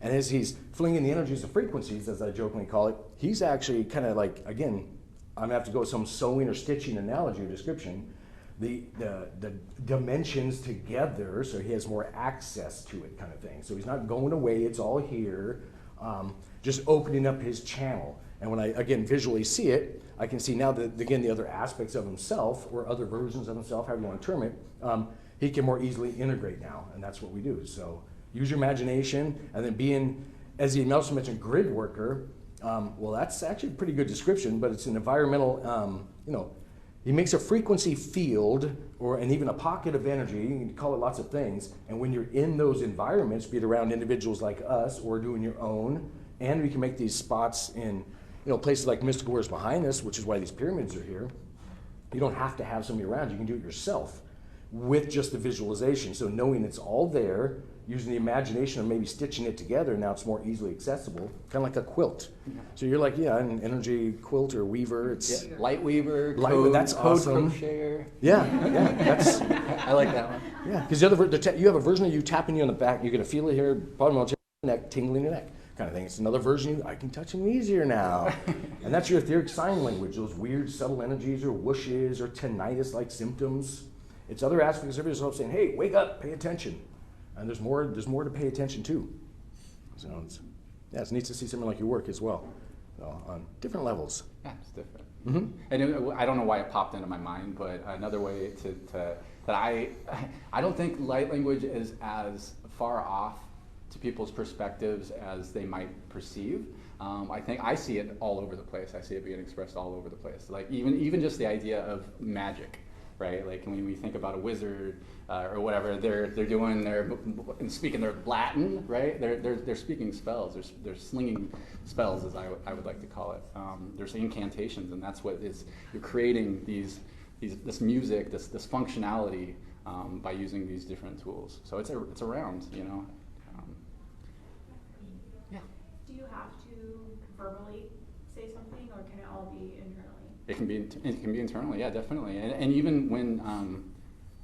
And as he's flinging the energies of frequencies, as I jokingly call it, he's actually kind of like, again, I'm gonna have to go with some sewing or stitching analogy or description, the dimensions together, so he has more access to it kind of thing. So he's not going away, it's all here, just opening up his channel. And when I, again, visually see it, I can see now that, again, the other aspects of himself, or other versions of himself, however you want to term it, he can more easily integrate now, and that's what we do. So use your imagination, and then being, as he also mentioned, grid worker, well, that's actually a pretty good description, but it's an environmental, you know, he makes a frequency field, and even a pocket of energy, you can call it lots of things, and when you're in those environments, be it around individuals like us, or doing your own, and we can make these spots in, you know, places like Mystical Ware's behind us, which is why these pyramids are here. You don't have to have somebody around, you can do it yourself with just the visualization. So knowing it's all there, using the imagination and maybe stitching it together, now it's more easily accessible, kind of like a quilt. So you're like, yeah, an energy quilt or weaver. It's light weaver, that's awesome. Crocheter. Yeah, that's. I like that one. Yeah, because you have a version of you tapping you on the back. You're gonna feel it here, bottom of your neck, tingling your neck, kind of thing. It's another version of you. I can touch him easier now, and that's your etheric sign language. Those weird, subtle energies, or whooshes, or tinnitus-like symptoms. It's other aspects of yourself saying, "Hey, wake up, pay attention." And there's more to pay attention to. So it's neat to see something like your work as well, on different levels. Yeah, it's different. Mm-hmm. And I don't know why it popped into my mind, but another way that I don't think light language is as far off to people's perspectives as they might perceive. I think I see it all over the place. I see it being expressed all over the place. Like even just the idea of magic. Right, like when we think about a wizard or whatever, they're doing and speaking their Latin, right? They're speaking spells. They're slinging spells, as I would like to call it. There's incantations, and that's what is. You're creating this music, this functionality by using these different tools. So it's around, you know. Yeah. Do you have to verbally say something, or can it all be internally? It can be internally, yeah, definitely. And even when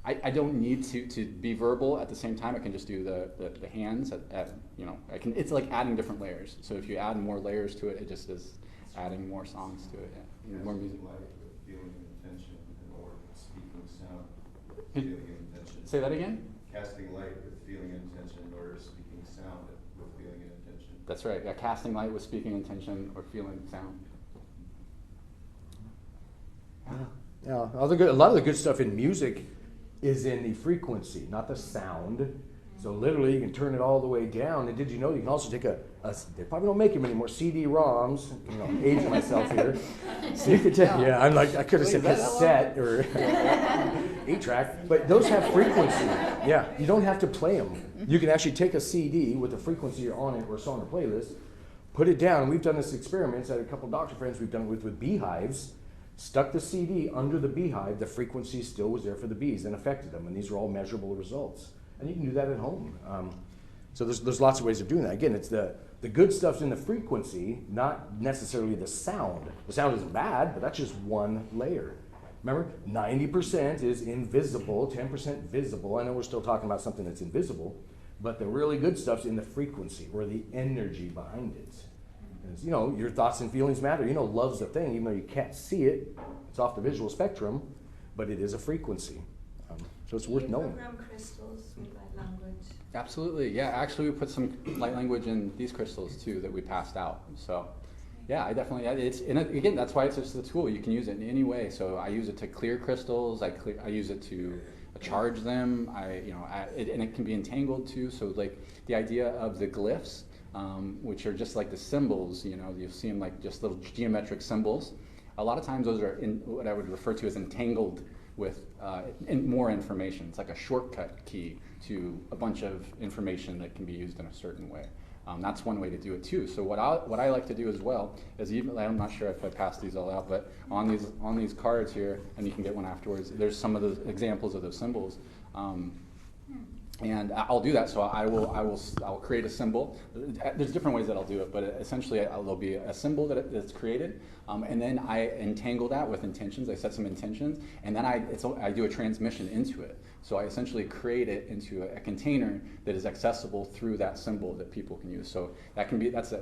I don't need to be verbal at the same time, I can just do the hands at you know, it's like adding different layers. So if you add more layers to it, it just is adding more songs to it, yeah. More music. Light with feeling and intention, or speaking sound with feeling and intention. Say that again? Casting light with feeling and intention, or speaking sound with feeling and intention. That's right, yeah, casting light with speaking intention or feeling sound. Yeah, a lot of the good stuff in music is in the frequency, not the sound. So literally, you can turn it all the way down. And did you know you can also take they probably don't make them anymore, CD-ROMs, you know, aging myself here. So you could take, yeah, I'm like, I could have said cassette or 8-track, but those have frequency. Yeah, you don't have to play them. You can actually take a CD with the frequency on it or a song or playlist, put it down. And we've done this experiment at a couple of doctor friends we've done it with beehives. Stuck the CD under the beehive, the frequency still was there for the bees and affected them, and these are all measurable results. And you can do that at home. So there's lots of ways of doing that. Again, it's the good stuff's in the frequency, not necessarily the sound. The sound isn't bad, but that's just one layer. Remember, 90% is invisible, 10% visible. I know we're still talking about something that's invisible, but the really good stuff's in the frequency, or the energy behind it. You know, your thoughts and feelings matter. You know, love's a thing, even though you can't see it. It's off the visual spectrum, but it is a frequency. So it's worth knowing. Do you program crystals with light language? Absolutely, yeah. Actually, we put some light language in these crystals too that we passed out. So, yeah, I definitely. Again, that's why it's just a tool. You can use it in any way. So I use it to clear crystals. I use it to charge them. And it can be entangled too. So like the idea of the glyphs. Which are just like the symbols, you know, you see them like just little geometric symbols. A lot of times those are in what I would refer to as entangled with more information. It's like a shortcut key to a bunch of information that can be used in a certain way. That's one way to do it too. So what I like to do as well is, even, I'm not sure if I passed these all out, but on these cards here, and you can get one afterwards, there's some of the examples of those symbols. And I'll do that. So I'll create a symbol. There's different ways that I'll do it, but essentially there'll be a symbol that's created, and then I entangle that with intentions. I set some intentions, and then I do a transmission into it. So I essentially create it into a container that is accessible through that symbol that people can use. So that's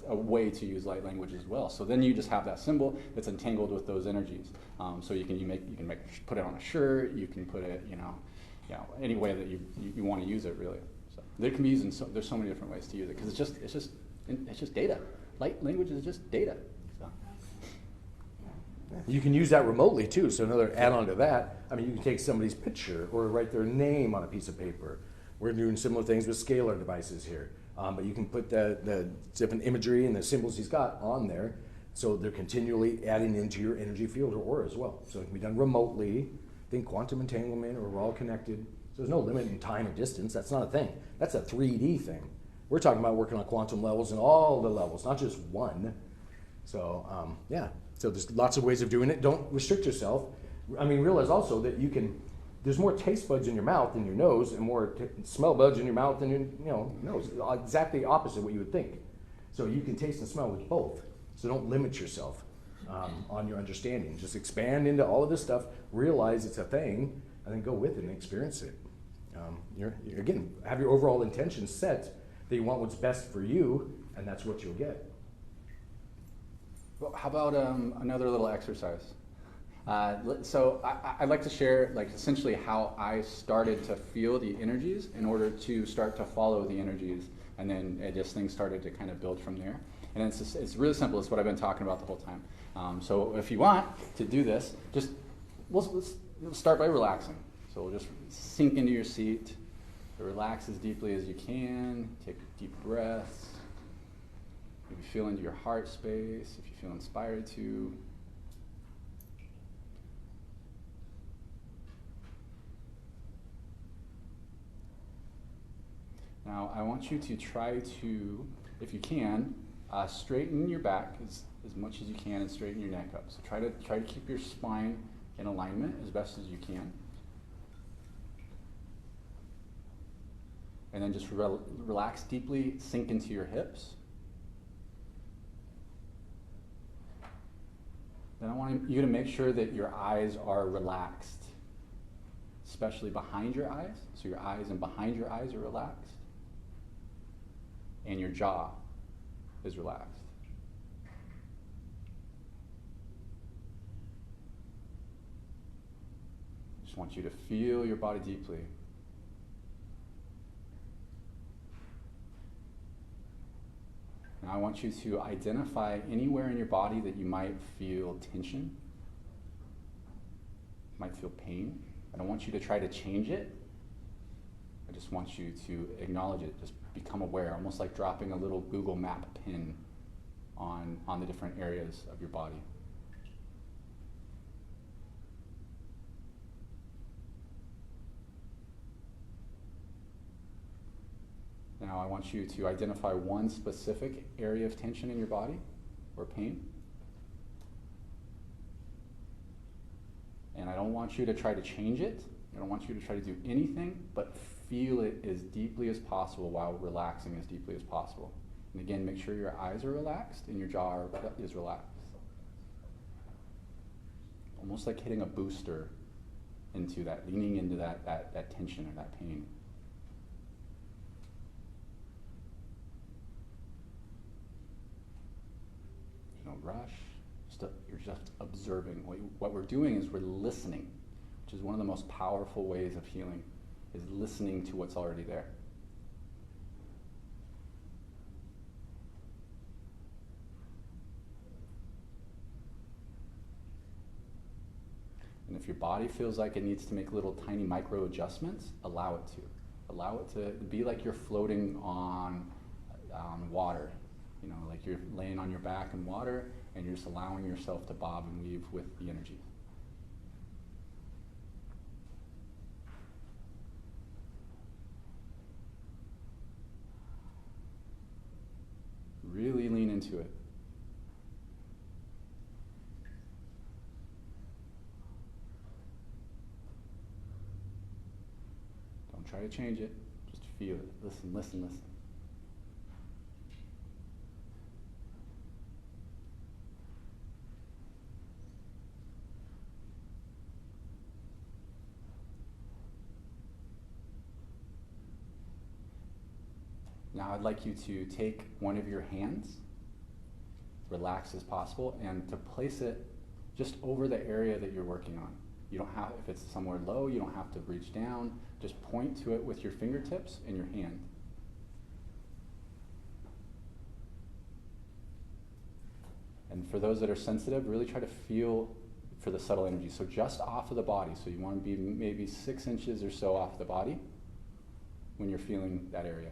a way to use light language as well. So then you just have that symbol that's entangled with those energies. So you can put it on a shirt. You can put it, any way that you want to use it, really. So they can be used there's so many different ways to use it, because it's just data. Light language is just data. So. You can use that remotely too. So another add-on to that, I mean, you can take somebody's picture or write their name on a piece of paper. We're doing similar things with scalar devices here, but you can put the different imagery and the symbols he's got on there, so they're continually adding into your energy field or aura as well. So it can be done remotely. Think quantum entanglement, or we're all connected. So there's no limit in time or distance. That's not a thing. That's a 3D thing. We're talking about working on quantum levels and all the levels, not just one. So yeah, so there's lots of ways of doing it. Don't restrict yourself. I mean, realize also that there's more taste buds in your mouth than your nose, and more smell buds in your mouth than your nose. Exactly opposite what you would think. So you can taste and smell with both. So don't limit yourself on your understanding. Just expand into all of this stuff, realize it's a thing, and then go with it and experience it. Again, have your overall intention set that you want what's best for you, and that's what you'll get. Well, how about another little exercise? So I'd like to share, essentially how I started to feel the energies in order to start to follow the energies, and then things started to kind of build from there. And it's really simple. It's what I've been talking about the whole time. So if you want to do this, let's start by relaxing. So we'll just sink into your seat, relax as deeply as you can, take deep breaths. Maybe feel into your heart space if you feel inspired to. Now I want you to try to, if you can, straighten your back as much as you can, and straighten your neck up. So try to keep your spine in alignment as best as you can. And then just relax deeply, sink into your hips. Then I want you to make sure that your eyes are relaxed, especially behind your eyes. So your eyes and behind your eyes are relaxed. And your jaw is relaxed. Just want you to feel your body deeply. Now I want you to identify anywhere in your body that you might feel tension, might feel pain. I don't want you to try to change it. I just want you to acknowledge it. Just become aware, almost like dropping a little Google Map pin on the different areas of your body. Now I want you to identify one specific area of tension in your body or pain. And I don't want you to try to change it. I don't want you to try to do anything but feel it as deeply as possible while relaxing as deeply as possible. And again, make sure your eyes are relaxed and your jaw is relaxed. Almost like hitting a booster into that, leaning into that tension or that pain. There's no rush. You're just observing. What we're doing is we're listening, which is one of the most powerful ways of healing, is listening to what's already there. And if your body feels like it needs to make little tiny micro adjustments, allow it to. Allow it to be like you're floating on water. You know, like you're laying on your back in water and you're just allowing yourself to bob and weave with the energy. into it. Don't try to change it. Just feel it. Listen, listen, listen. Now I'd like you to take one of your hands, relax as possible, and to place it just over the area that you're working on. You don't have, if it's somewhere low, you don't have to reach down. Just point to it with your fingertips and your hand. And for those that are sensitive, really try to feel for the subtle energy. So just off of the body. So you want to be maybe 6 inches or so off the body when you're feeling that area.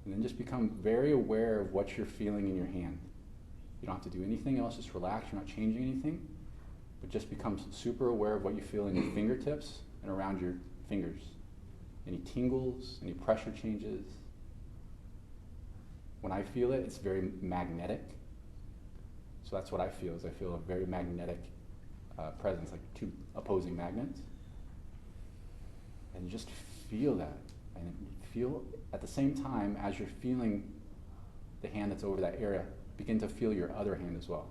And then just become very aware of what you're feeling in your hand. You don't have to do anything else, just relax, you're not changing anything, but just become super aware of what you feel in your fingertips and around your fingers. Any tingles, any pressure changes. When I feel it, it's very magnetic. So that's what I feel, is I feel a very magnetic presence, like two opposing magnets. And just feel that. And feel at the same time as you're feeling the hand that's over that area, begin to feel your other hand as well.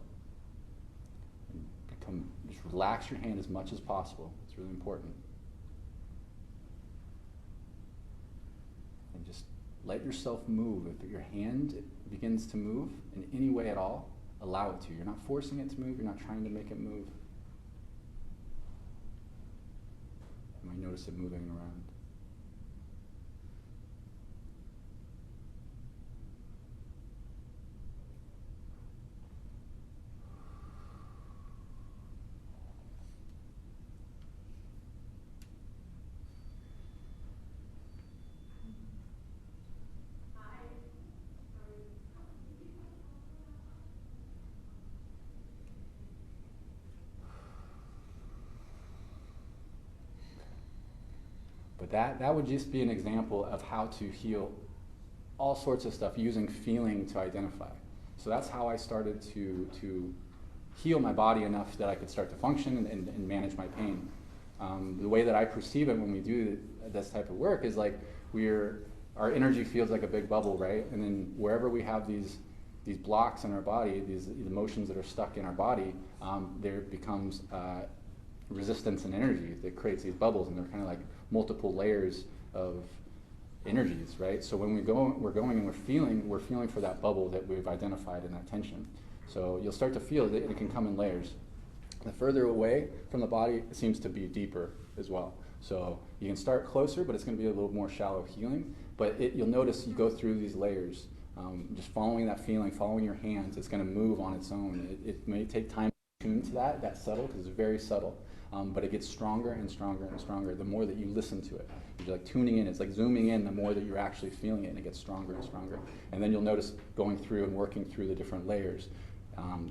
And just relax your hand as much as possible. It's really important. And just let yourself move. If your hand begins to move in any way at all, allow it to. You're not forcing it to move. You're not trying to make it move. You might notice it moving around. But that would just be an example of how to heal all sorts of stuff using feeling to identify. So that's how I started to heal my body enough that I could start to function and manage my pain. The way that I perceive it when we do this type of work is like our energy feels like a big bubble, right? And then wherever we have these blocks in our body, these emotions that are stuck in our body, there becomes resistance and energy that creates these bubbles, and they're kind of like multiple layers of energies, right? So when we're going and we're feeling for that bubble that we've identified in that tension. So you'll start to feel that it can come in layers. The further away from the body, it seems to be deeper as well. So you can start closer, but it's going to be a little more shallow healing. But you'll notice you go through these layers, just following that feeling, following your hands. It's going to move on its own. It may take time to tune to that's subtle, because it's very subtle. But it gets stronger and stronger and stronger the more that you listen to it. You're like tuning in, it's like zooming in the more that you're actually feeling it, and it gets stronger and stronger. And then you'll notice going through and working through the different layers.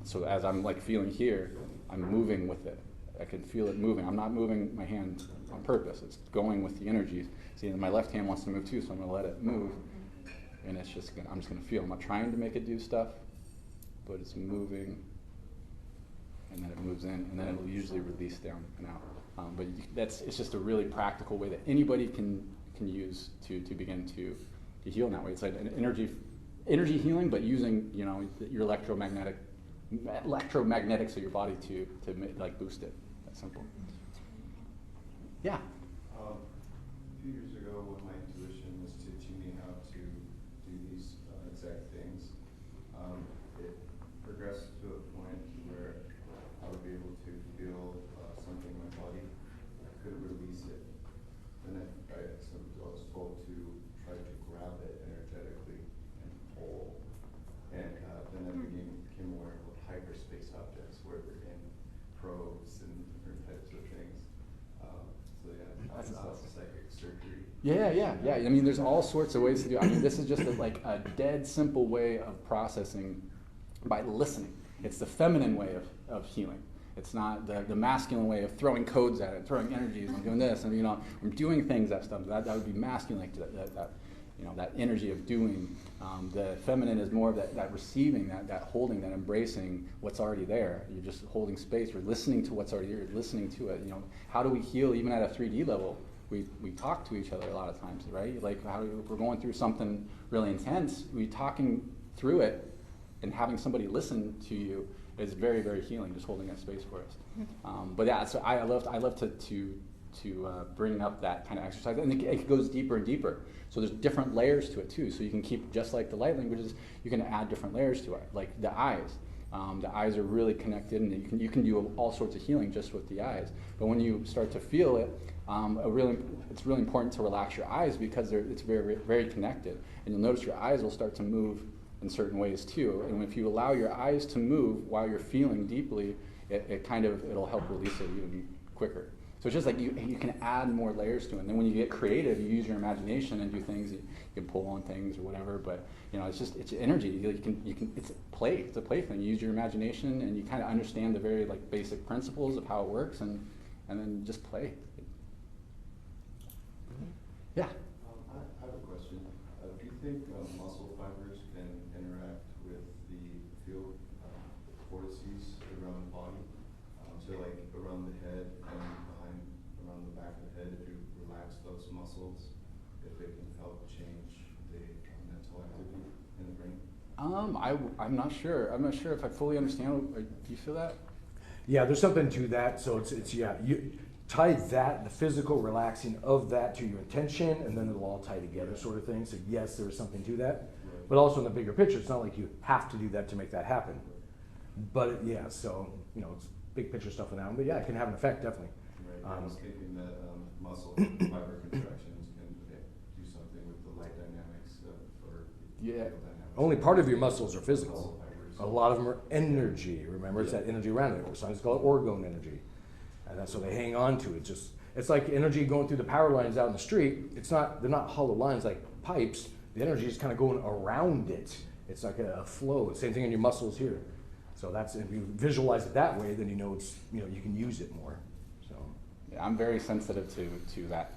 So as I'm like feeling here, I'm moving with it. I can feel it moving. I'm not moving my hand on purpose. It's going with the energies. See, my left hand wants to move too, so I'm going to let it move. And it's just I'm just going to feel. I'm not trying to make it do stuff, but it's moving. And then it moves in, and then it'll usually release down and out. But it's just a really practical way that anybody can use to begin to heal in that way. It's like an energy healing, but using your electromagnetics of your body to like boost it. That's simple. Yeah. A few years ago, when my intuition was teaching me how to do these exact things, it progressed to a point where I would be able to feel something in my body. I couldn't release it. Then I was told to try to grab it energetically and pull. And then I became aware of hyperspace objects, where they're in probes and different types of things. So yeah, that's psychic surgery. Yeah. I mean, there's all sorts of ways to do it. I mean, this is just like a dead simple way of processing by listening. It's the feminine way of healing. It's not the masculine way of throwing codes at it, throwing energies, and doing this, and I'm doing things that stuff. That would be masculine. Like that. that energy of doing. The feminine is more of that receiving, that holding, that embracing what's already there. You're just holding space. You're listening to what's already there. You're listening to it. How do we heal even at a 3D level? We talk to each other a lot of times, right? Like if we're going through something really intense, we talking through it and having somebody listen to you is very, very healing, just holding that space for us. But yeah, so I love to bring up that kind of exercise, and it goes deeper and deeper. So there's different layers to it too. So you can keep, just like the light languages, you can add different layers to it, like the eyes. The eyes are really connected, and you can do all sorts of healing just with the eyes. But when you start to feel it, it's really important to relax your eyes because it's very, very connected. And you'll notice your eyes will start to move in certain ways too. And if you allow your eyes to move while you're feeling deeply, it'll help release it even quicker. So it's just like you can add more layers to it. And then when you get creative, you use your imagination and do things. You can pull on things or whatever. But it's energy. It's a plaything. You use your imagination and you kind of understand the very basic principles of how it works, and then just play. Yeah. I have a question. Do you think muscle fibers can interact with the field vortices around the body? So around the head and around the back of the head, if you relax those muscles, if it can help change the mental activity in the brain? I'm not sure. I'm not sure if I fully understand. Do you feel that? Yeah, there's something to that. So it's you tie that, the physical relaxing of that, to your intention, and then it'll all tie together, sort of thing. So yes, there is something to that, but also in the bigger picture, it's not like you have to do that to make that happen. But so it's big picture stuff in that one. But yeah, it can have an effect, definitely. Right. I was thinking that muscle fiber contractions can do something with the light dynamics for field dynamics. Only part of your muscles are physical. A lot of them are energy. Remember, it's that energy around it. Scientists call it orgone energy. And that's so they hang on to it. It's like energy going through the power lines out in the street. They're not hollow lines like pipes. The energy is kind of going around it. It's like a flow. Same thing in your muscles here. So if you visualize it that way, then you can use it more. So yeah, I'm very sensitive to that.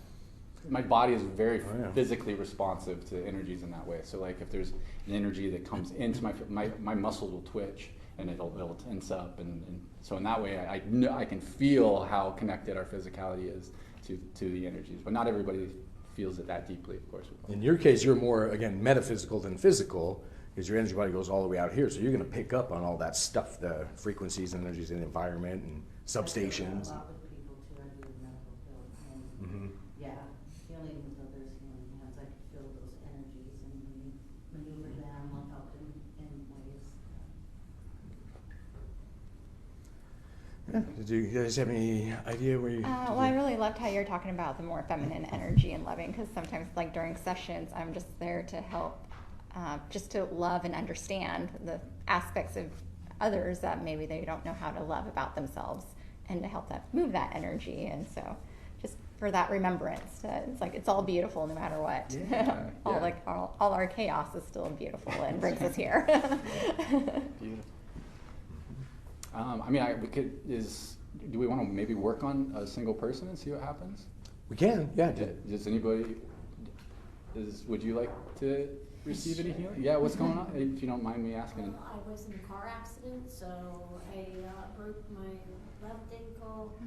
My body is very physically responsive to energies in that way. So if there's an energy that comes into my muscles will twitch and it'll tense up, and so in that way I can feel how connected our physicality is to the energies. But not everybody feels it that deeply, of course. In your case, you're more, again, metaphysical than physical, because your energy body goes all the way out here. So you're going to pick up on all that stuff, the frequencies and energies in the environment and substations. A lot with people too. I do medical field, and healing with others, healing hands. I can feel those energies, and when you maneuver them, I'll help in ways. Did you guys have any idea where you? Well, I really loved how you're talking about the more feminine energy and loving, because sometimes, during sessions, I'm just there to help. Just to love and understand the aspects of others that maybe they don't know how to love about themselves, and to help them move that energy. And so just for that remembrance, it's all beautiful no matter what. Yeah. all our chaos is still beautiful and brings us here. Beautiful. Do we want to maybe work on a single person and see what happens? We can, yeah. Does anybody, would you like to receive any healing? Yeah, what's going on? If you don't mind me asking. I was in a car accident, so I broke my left ankle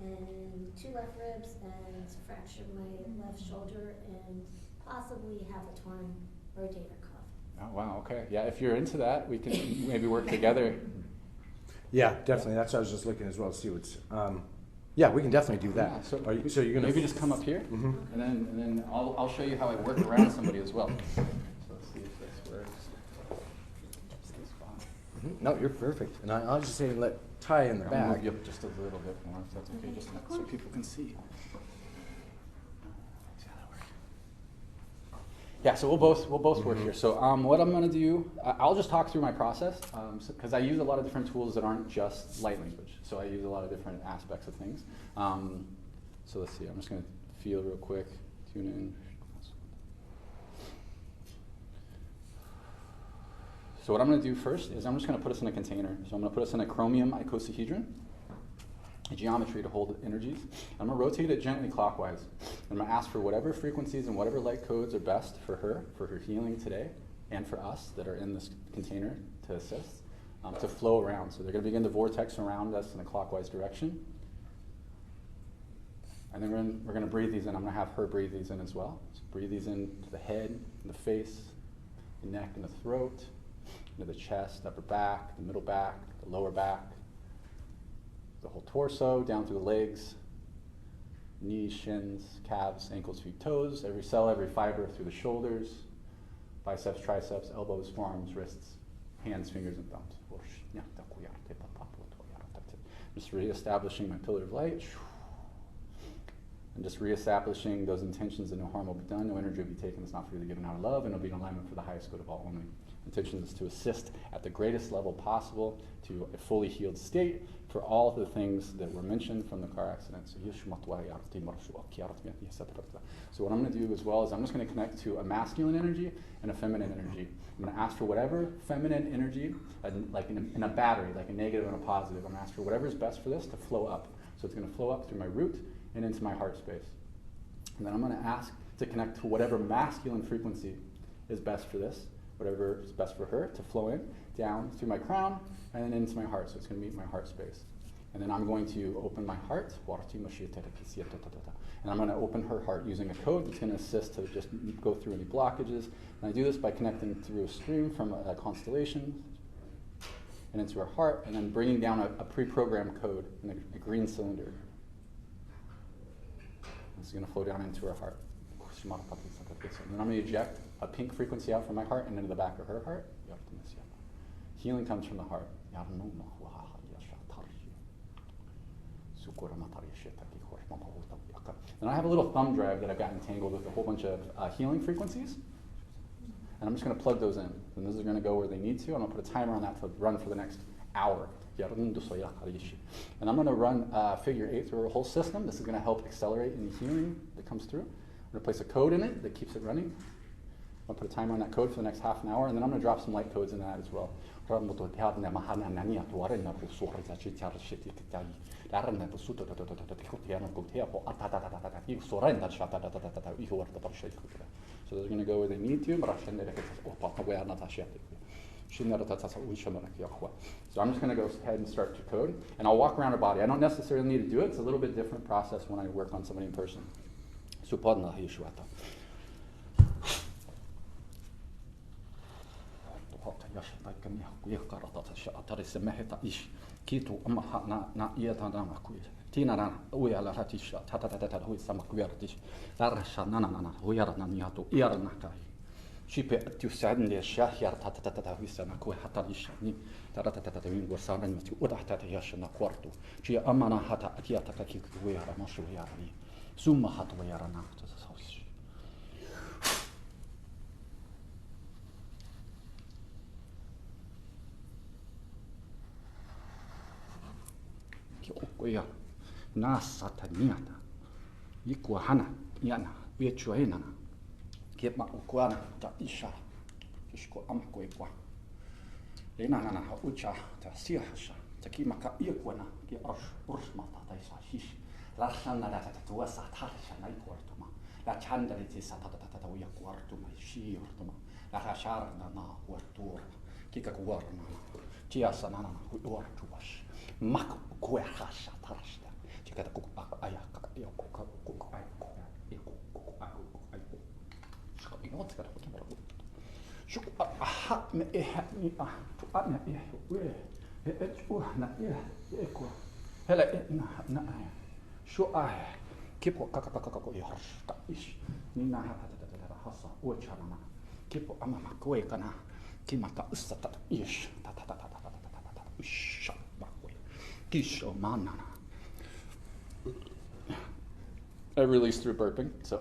and 2 left ribs and fractured my left shoulder and possibly have a torn rotator cuff. Oh, wow, okay. Yeah, if you're into that, we can maybe work together. Yeah, definitely. That's what I was just looking as well to see what's. Yeah, we can definitely do that. Yeah, so you're gonna maybe just come up here, and then I'll show you how I work around somebody as well. So let's see if this works. No, you're perfect. And I'll just say let Ty in the back. I'll move you up just a little bit more, if that's okay, just so people can see. Yeah, so we'll both work here. So what I'm going to do, I'll just talk through my process, because I use a lot of different tools that aren't just light language. So I use a lot of different aspects of things. So let's see, I'm just going to feel real quick, tune in. So what I'm going to do first is I'm just going to put us in a container. So I'm going to put us in a chromium icosahedron. geometry to hold energies. I'm going to rotate it gently clockwise. I'm going to ask for whatever frequencies and whatever light codes are best for her healing today, and for us that are in this container to assist, to flow around. So they're going to begin to vortex around us in a clockwise direction. And then we're going to breathe these in. I'm going to have her breathe these in as well. So breathe these in to the head, the face, the neck and the throat, into the chest, upper back, the middle back, the lower back, the whole torso, down through the legs, knees, shins, calves, ankles, feet, toes, every cell, every fiber through the shoulders, biceps, triceps, elbows, forearms, wrists, hands, fingers, and thumbs. Just reestablishing my pillar of light. And just reestablishing those intentions that no harm will be done, no energy will be taken that's not freely given out of love, and it'll be in alignment for the highest good of all only. Intention is to assist at the greatest level possible to a fully healed state for all the things that were mentioned from the car accident. So what I'm going to do as well is I'm just going to connect to a masculine energy and a feminine energy. I'm going to ask for whatever feminine energy, like in a battery, like a negative and a positive. I'm going to ask for whatever is best for this to flow up. So it's going to flow up through my root and into my heart space. And then I'm going to ask to connect to whatever masculine frequency is best for this, whatever is best for her, to flow in, down through my crown, and then into my heart. So it's going to meet my heart space. And then I'm going to open my heart, and I'm going to open her heart using a code that's going to assist to just go through any blockages. And I do this by connecting through a stream from a constellation and into her heart, and then bringing down a pre-programmed code in a green cylinder. This is going to flow down into her heart. And then I'm going to eject a pink frequency out from my heart and into the back of her heart. Healing comes from the heart. And I have a little thumb drive that I've got entangled with a whole bunch of healing frequencies. And I'm just going to plug those in. And those are going to go where they need to. I'm going to put a timer on that to run for the next hour. And I'm going to run figure 8 through a whole system. This is going to help accelerate any healing that comes through. I'm going to place a code in it that keeps it running. I'm going to put a timer on that code for the next half an hour, and then I'm going to drop some light codes in that as well. So they're going to go where they need to. So I'm just going to go ahead and start to code, and I'll walk around her body. I don't necessarily need to do it. It's a little bit different process when I work on somebody in person. Nasata niata, ikua hana, yana, viechua enana, kiema ukuana, ta isha, kishko amko ikua. Enana ha ucha, ta siahasha, ta kimaka ikuana, ki ursmata ta isa shish. La shana da ta tua sa tarisha na ikuartuma. La chanda ti sa ta uya kuartuma, shi ortuma. La hashara na huartur, kika kuarna. Tiasa nana huartuash. Mak kuehasha tarashta. Chikata kuk ayaka yoko kuk ayako yoko kuk ayako ayako. Shko inot kara kuk mara. Shuk aha me ni tu ana we na eko. Hela na shu kipo kakakakako yharsta ish ni na hasa ucharana. Kipo ama makwe kana kimata ustata ish ta ish. I release through burping, so.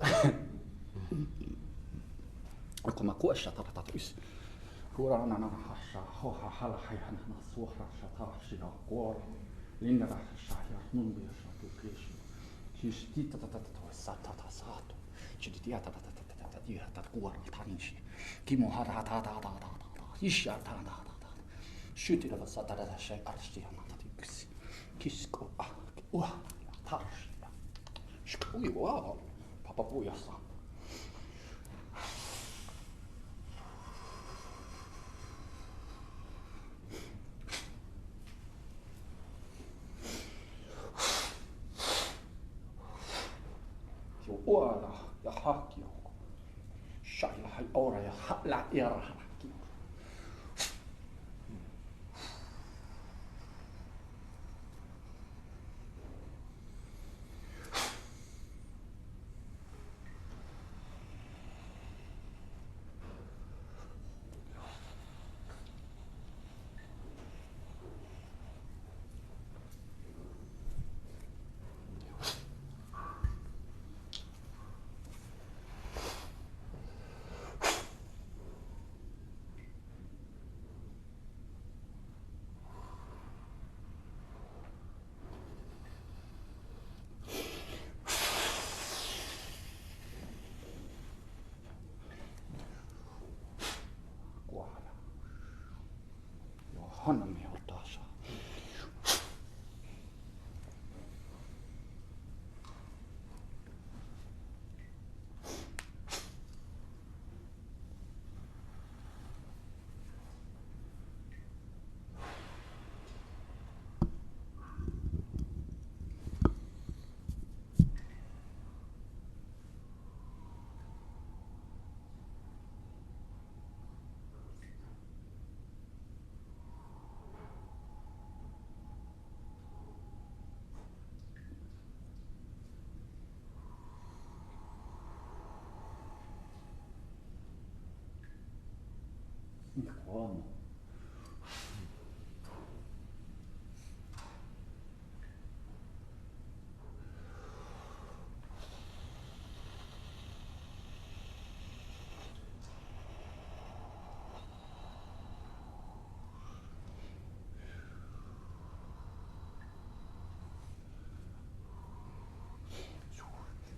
Kisko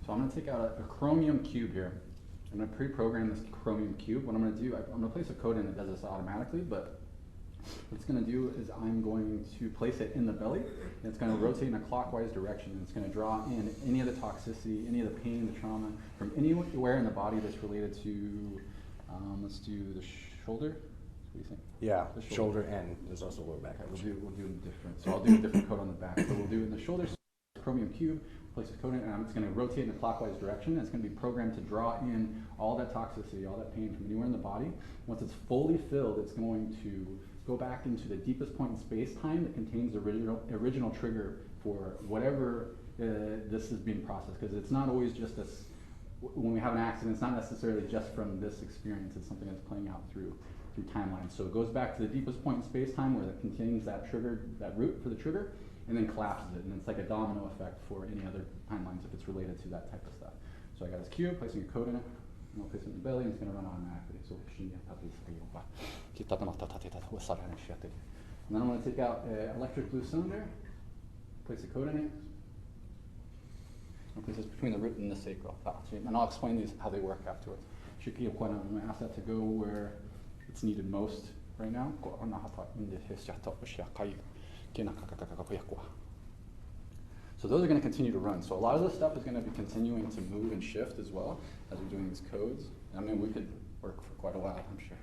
So I'm going to take out a chromium cube here. I'm going to pre-program this chromium cube. What I'm going to do, I'm going to place a code in that does this automatically, but what it's going to do is I'm going to place it in the belly, and it's going to rotate in a clockwise direction, and it's going to draw in any of the toxicity, any of the pain, the trauma, from anywhere in the body that's related to, let's do the shoulder. What do you think? Yeah, the shoulder, and there's also lower back. Okay, we'll do them different. So I'll do a different code on the back. So we'll do it in the shoulder, chromium cube, place a code in, and it's going to rotate in a clockwise direction. And it's going to be programmed to draw in all that toxicity, all that pain from anywhere in the body. Once it's fully filled, it's going to go back into the deepest point in space-time that contains the original trigger for whatever this is being processed. Because it's not always just this, when we have an accident, it's not necessarily just from this experience. It's something that's playing out through timelines. So it goes back to the deepest point in space-time where it contains that trigger, that root for the trigger, and then collapses it. And it's like a domino effect for any other timelines if it's related to that type of stuff. So I got this cube, placing a code in it, and I'll place it in the belly, and it's going to run automatically. So and then I'm going to take out an electric blue cylinder, place a code in it. I'll place this between the root and the sacral. And I'll explain these how they work afterwards. I'm going to ask that to go where it's needed most right now. So those are going to continue to run. So a lot of this stuff is going to be continuing to move and shift as well as we're doing these codes. I mean, we could work for quite a while, I'm sure.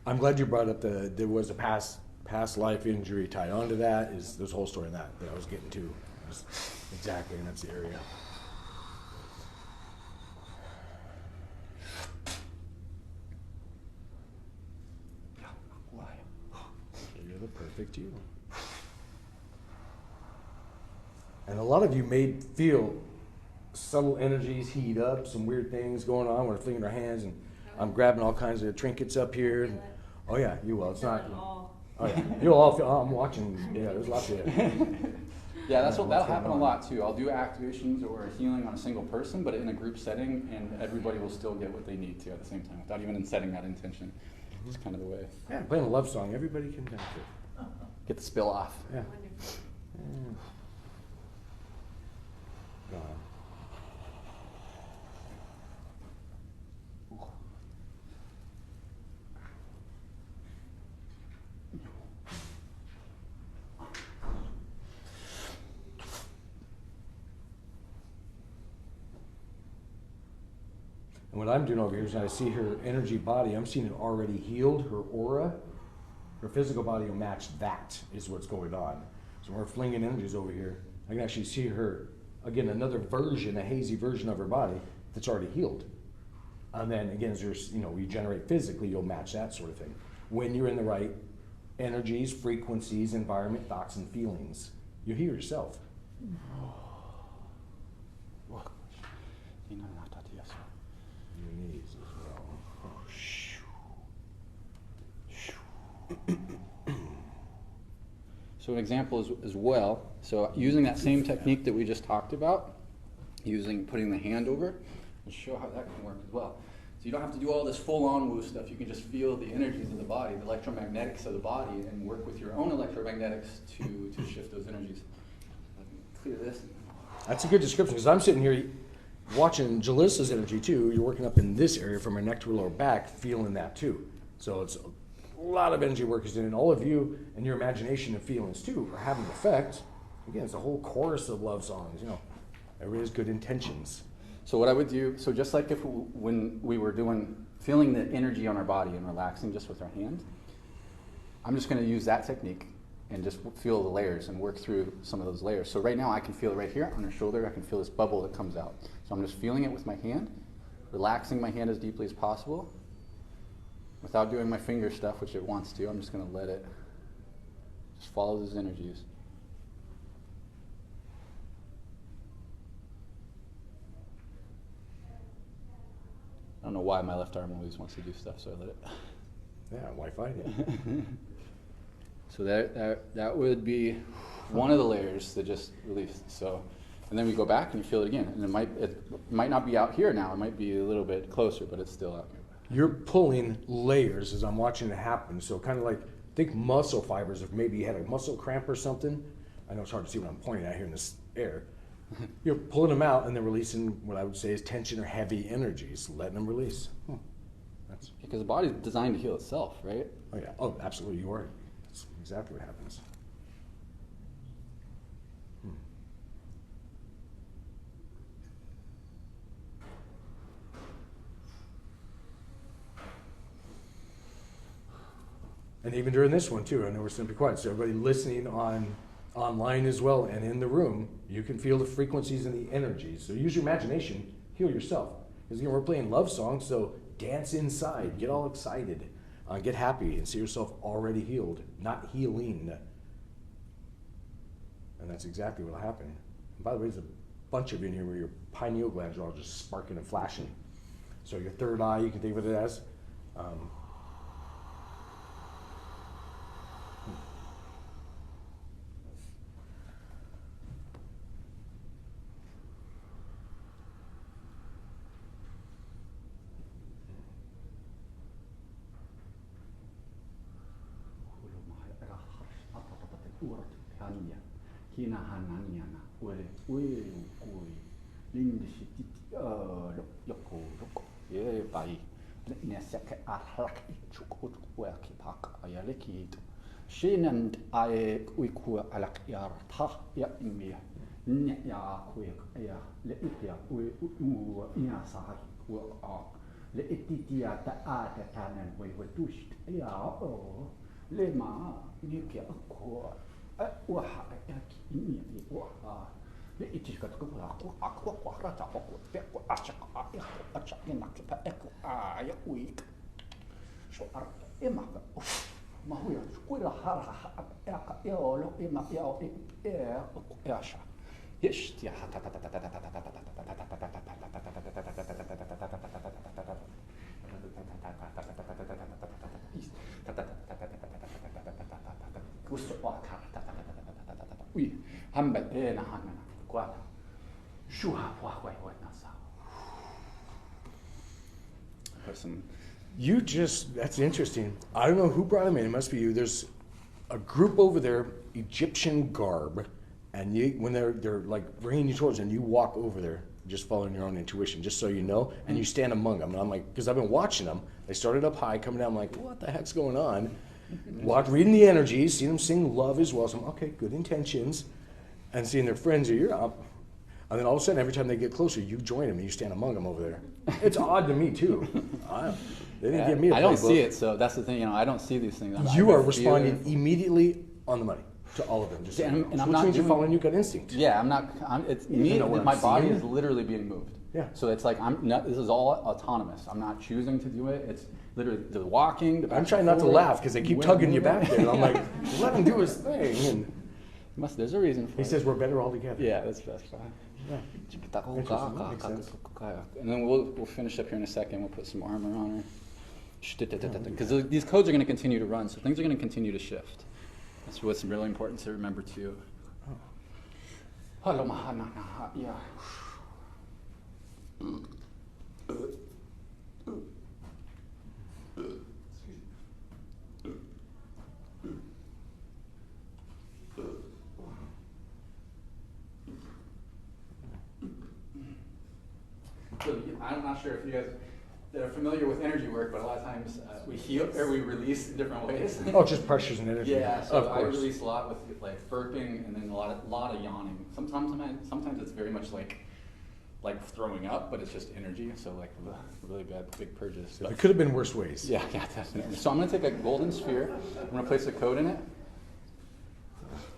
I'm glad you brought up there was a past life injury tied onto that. There's a whole story in that I was getting to. Exactly, and that's the area. You're the perfect you. And a lot of you may feel subtle energies heat up, some weird things going on. We're flinging our hands, and I'm grabbing all kinds of trinkets up here. And, oh yeah, you will. It's not. Oh yeah, you'll all feel. Oh, I'm watching. Yeah, there's lots of it. Yeah, that'll happen a lot too. I'll do activations or healing on a single person, but in a group setting, and everybody will still get what they need to at the same time, without even setting that intention. It's kind of the way. Yeah, playing a love song, everybody can benefit. Get the spill off. Yeah. And what I'm doing over here is I see her energy body, I'm seeing it already healed, her aura, her physical body will match that is what's going on. So when we're flinging energies over here, I can actually see her, again, another version, a hazy version of her body that's already healed. And then again, as there's, you generate physically, you'll match that sort of thing. When you're in the right energies, frequencies, environment, thoughts, and feelings, you heal yourself. Your knees as well. So an example as well, so using that same technique that we just talked about, putting the hand over, I'll show how that can work as well. So you don't have to do all this full-on woo stuff. You can just feel the energies of the body, the electromagnetics of the body, and work with your own electromagnetics to shift those energies. Let me clear this. That's a good description, because I'm sitting here watching Julissa's energy too. You're working up in this area from her neck to her lower back, feeling that too. So it's a lot of energy work is in, and all of you and your imagination and feelings too are having an effect. Again, it's a whole chorus of love songs. Everybody has good intentions. So what I would do, so just like when we were feeling the energy on our body and relaxing just with our hands, I'm just going to use that technique and just feel the layers and work through some of those layers. So right now I can feel it right here on her shoulder. I can feel this bubble that comes out. So I'm just feeling it with my hand, relaxing my hand as deeply as possible without doing my finger stuff, which it wants to. I'm just going to let it just follow those energies. I don't know why my left arm always wants to do stuff, so I let it. Yeah, Wi-Fi. So that would be one of the layers that just released. So, and then we go back and you feel it again, and it might not be out here now. It might be a little bit closer, but it's still out here. You're pulling layers as I'm watching it happen. So kind of like think muscle fibers. If maybe you had a muscle cramp or something. I know it's hard to see what I'm pointing at here in this air. You're pulling them out and then releasing what I would say is tension or heavy energies, letting them release. Because the body's designed to heal itself, right? Oh yeah. Oh, absolutely. You are. That's exactly what happens. And even during this one too, I know we're simply quiet. So everybody listening online as well and in the room, you can feel the frequencies and the energies. So use your imagination, heal yourself. Because we're playing love songs, so dance inside, get all excited, get happy, and see yourself already healed, not healing. And that's exactly what will happen. And by the way, there's a bunch of you in here where your pineal glands are all just sparking and flashing. So your third eye, you can think of it as. Shinand I wiku alak yar ta ya imia ya quick ya let it ya we ya sahi le ititia ta ata tanan we tush ya le ma nikia ko wa ha ya ki wa le itika ko ko rata ko pe ko acha ya acha ina ka eko ya week so ar ema ma hui squira hara ya lo ima ya sha yes ya oui hamba na hana kwa shuha wa wa nasa person. That's interesting. I don't know who brought him in. It must be you. There's a group over there, Egyptian garb, and when they're like bringing you towards, and you walk over there, just following your own intuition, just so you know, and you stand among them. And I'm like, because I've been watching them. They started up high, coming down. I'm like, what the heck's going on? Reading the energies, seeing them sing love as well. So I'm okay, good intentions, and seeing their friends. You're up. And then all of a sudden, every time they get closer, you join them and you stand among them over there. It's odd to me too. They didn't give me a I don't playbook. see it, so that's the thing. You know, I don't see these things. You are responding immediately on the money to all of them. Just and I'm which not means you're doing- following your gut instinct. Yeah, I'm not. It's You me. know what My I'm body seeing. is literally being moved. Yeah. So it's like I'm not. This is all autonomous. I'm not choosing to do it. It's literally the walking. The back I'm and trying not to forth, laugh because they keep tugging you back there. And I'm like, let him do his thing. And There's a reason for he it. says we're better all together. Yeah, that's fine. Yeah. Interesting. That makes sense. And then we'll finish up here in a second. We'll put some armor on her. Because these codes are going to continue to run, so things are going to continue to shift. That's what's really important to remember too. Yeah. So I'm not sure if you guys that are familiar with energy work, but a lot of times we heal or we release in different ways. Oh, just pressures and energy. Yeah, so of I course. release a lot with like burping and then a lot of yawning. Sometimes it's very much like throwing up, but it's just energy. So like really bad big purges. It could have been worse ways. Yeah, definitely. So I'm gonna take a golden sphere. I'm gonna place a code in it.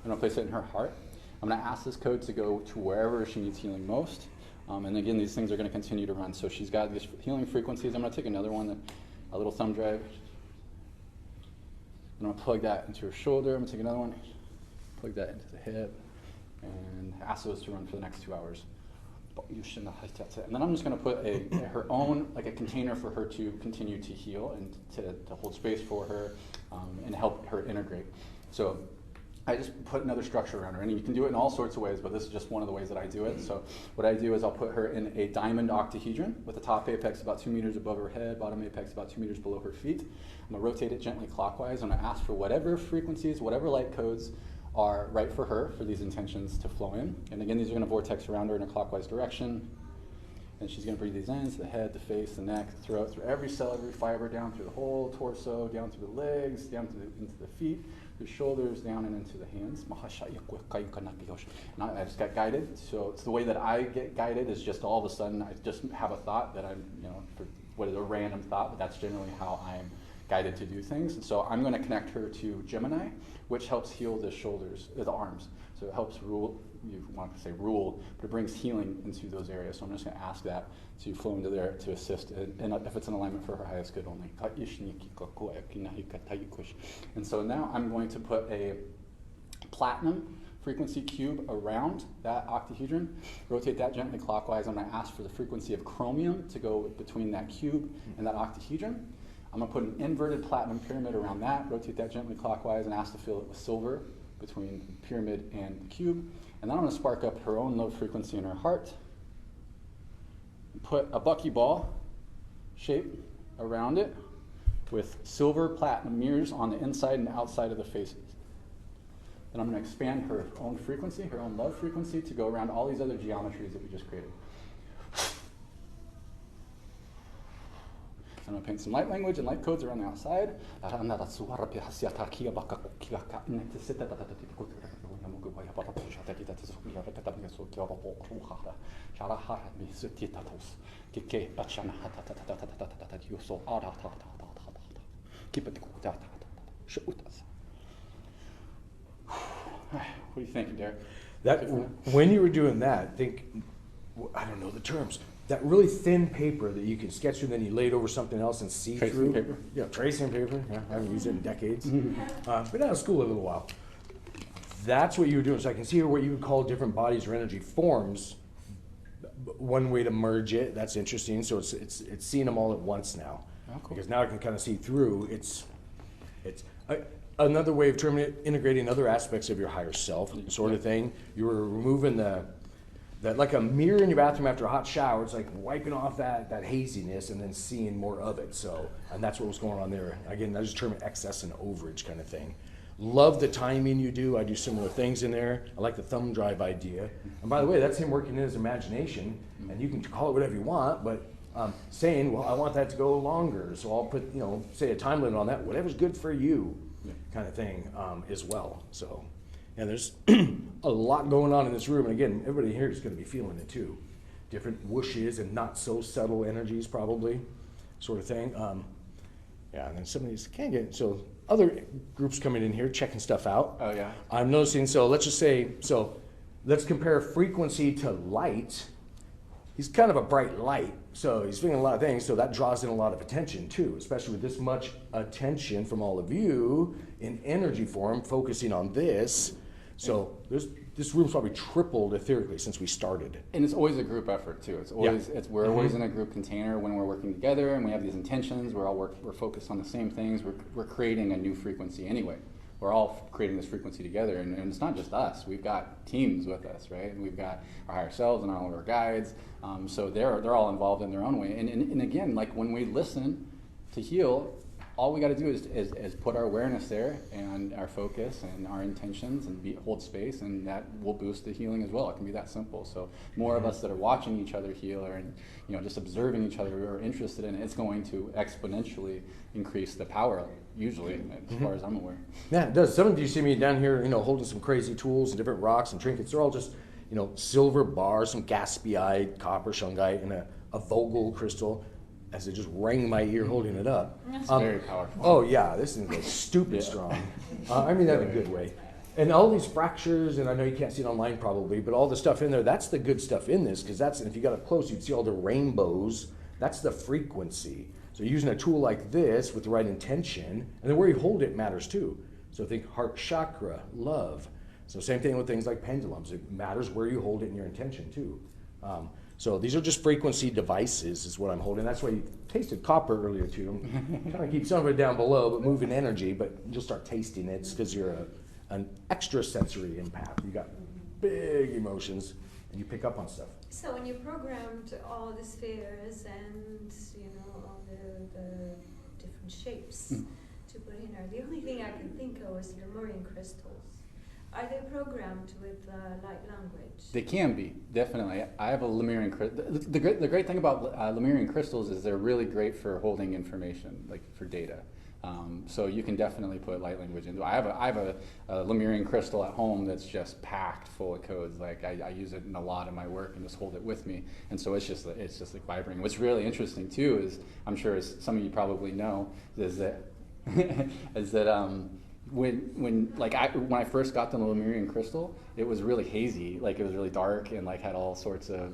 I'm gonna place it in her heart. I'm gonna ask this code to go to wherever she needs healing most. And again, these things are going to continue to run. So she's got these healing frequencies. I'm going to take another one, a little thumb drive. I'm going to plug that into her shoulder. I'm going to take another one, plug that into the hip, and ask those to run for the next 2 hours. And then I'm just going to put her own, like a container for her to continue to heal and to hold space for her and help her integrate. So I just put another structure around her, and you can do it in all sorts of ways, but this is just one of the ways that I do it. So what I do is I'll put her in a diamond octahedron with the top apex about 2 meters above her head, bottom apex about 2 meters below her feet. I'm gonna rotate it gently clockwise. I'm gonna ask for whatever frequencies, whatever light codes are right for her for these intentions to flow in. And again, these are gonna vortex around her in a clockwise direction. And she's gonna breathe these in to the head, the face, the neck, the throat, through every cell, every fiber, down through the whole torso, down through the legs, down into the feet, the shoulders, down and into the hands. And I just got guided. So it's the way that I get guided is just all of a sudden I just have a thought that I'm, for what is a random thought, but that's generally how I'm guided to do things. And so I'm going to connect her to Gemini, which helps heal the shoulders, the arms. So it helps rule, you want to say rule, but it brings healing into those areas. So I'm just going to ask that to flow into there to assist, and if it's in alignment for her highest good only. And so now I'm going to put a platinum frequency cube around that octahedron, rotate that gently clockwise. I'm going to ask for the frequency of chromium to go between that cube and that octahedron. I'm going to put an inverted platinum pyramid around that, rotate that gently clockwise, and ask to fill it with silver between the pyramid and the cube. And then I'm going to spark up her own low frequency in her heart, and put a buckyball shape around it with silver platinum mirrors on the inside and outside of the faces. Then I'm going to expand her own frequency, her own love frequency, to go around all these other geometries that we just created. I'm going to paint some light language and light codes around the outside. What are you thinking, Derek? That when you were doing that, I don't know the terms. That really thin paper that you can sketch through, and then you lay it over something else and see Tracing through. paper? Yeah, tracing paper. Yeah, I haven't used it in decades. Been out of school a little while. That's what you were doing. So I can see here what you would call different bodies or energy forms. One way to merge it. That's interesting. So it's seeing them all at once now. Oh, cool. Because now I can kind of see through. It's another way of integrating other aspects of your higher self, sort of thing. You were removing that like a mirror in your bathroom after a hot shower. It's like wiping off that haziness and then seeing more of it. So, and that's what was going on there. Again, I just term it excess and overage kind of thing. Love the timing you do. I do similar things in there. I like the thumb drive idea. And by the way, that's him working in his imagination. And you can call it whatever you want, but saying, well, I want that to go longer. So I'll put, say a time limit on that. Whatever's good for you kind of thing as well. So And there's a lot going on in this room. And again, everybody here is going to be feeling it too. Different whooshes and not so subtle energies probably, sort of thing. Yeah, and then some of these can get, so other groups coming in here checking stuff out. Oh yeah. I'm noticing, so let's just say, so let's compare frequency to light. He's kind of a bright light, so he's feeling a lot of things, so that draws in a lot of attention too, especially with this much attention from all of you in energy form, focusing on this. So this room's probably tripled etherically since we started. And it's always a group effort too. It's always we're always in a group container when we're working together, and we have these intentions. We're focused on the same things. We're creating a new frequency anyway. We're all creating this frequency together, and it's not just us. We've got teams with us, right? And we've got our higher selves and all of our guides. So they're all involved in their own way. And again, like when we listen to heal, all we got to do is put our awareness there and our focus and our intentions and hold space, and that will boost the healing as well. It can be that simple. So more of us that are watching each other heal, or just observing each other, or interested in it, it's going to exponentially increase the power. Usually, as far as I'm aware. Yeah, it does. Some of you see me down here, holding some crazy tools and different rocks and trinkets. They're all just, silver bars, some gaspiite, copper, shungite, and a Vogel crystal. As it just rang my ear holding it up. It's very powerful. Oh yeah, this thing goes stupid strong. I mean that in a good way. And all these fractures, and I know you can't see it online probably, but all the stuff in there, that's the good stuff in this, because and if you got up close, you'd see all the rainbows. That's the frequency. So using a tool like this with the right intention, and then where you hold it matters too. So think heart chakra, love. So same thing with things like pendulums. It matters where you hold it in your intention too. So these are just frequency devices is what I'm holding. That's why you tasted copper earlier too. I'm trying to keep some of it down below, but moving energy, but you'll start tasting it because you're an extra sensory empath. You got big emotions and you pick up on stuff. So when you programmed all the spheres and all the different shapes to put in there, the only thing I can think of is your marine crystals. Are they programmed with light language? They can be, definitely. I have a Lemurian crystal. The great thing about Lemurian crystals is they're really great for holding information, like for data. So you can definitely put light language into it. I have a Lemurian crystal at home that's just packed full of codes. Like I use it in a lot of my work and just hold it with me. And so it's just like vibrating. What's really interesting too is, I'm sure as some of you probably know, is that when I first got the Lemurian crystal, it was really hazy, like it was really dark and like had all sorts of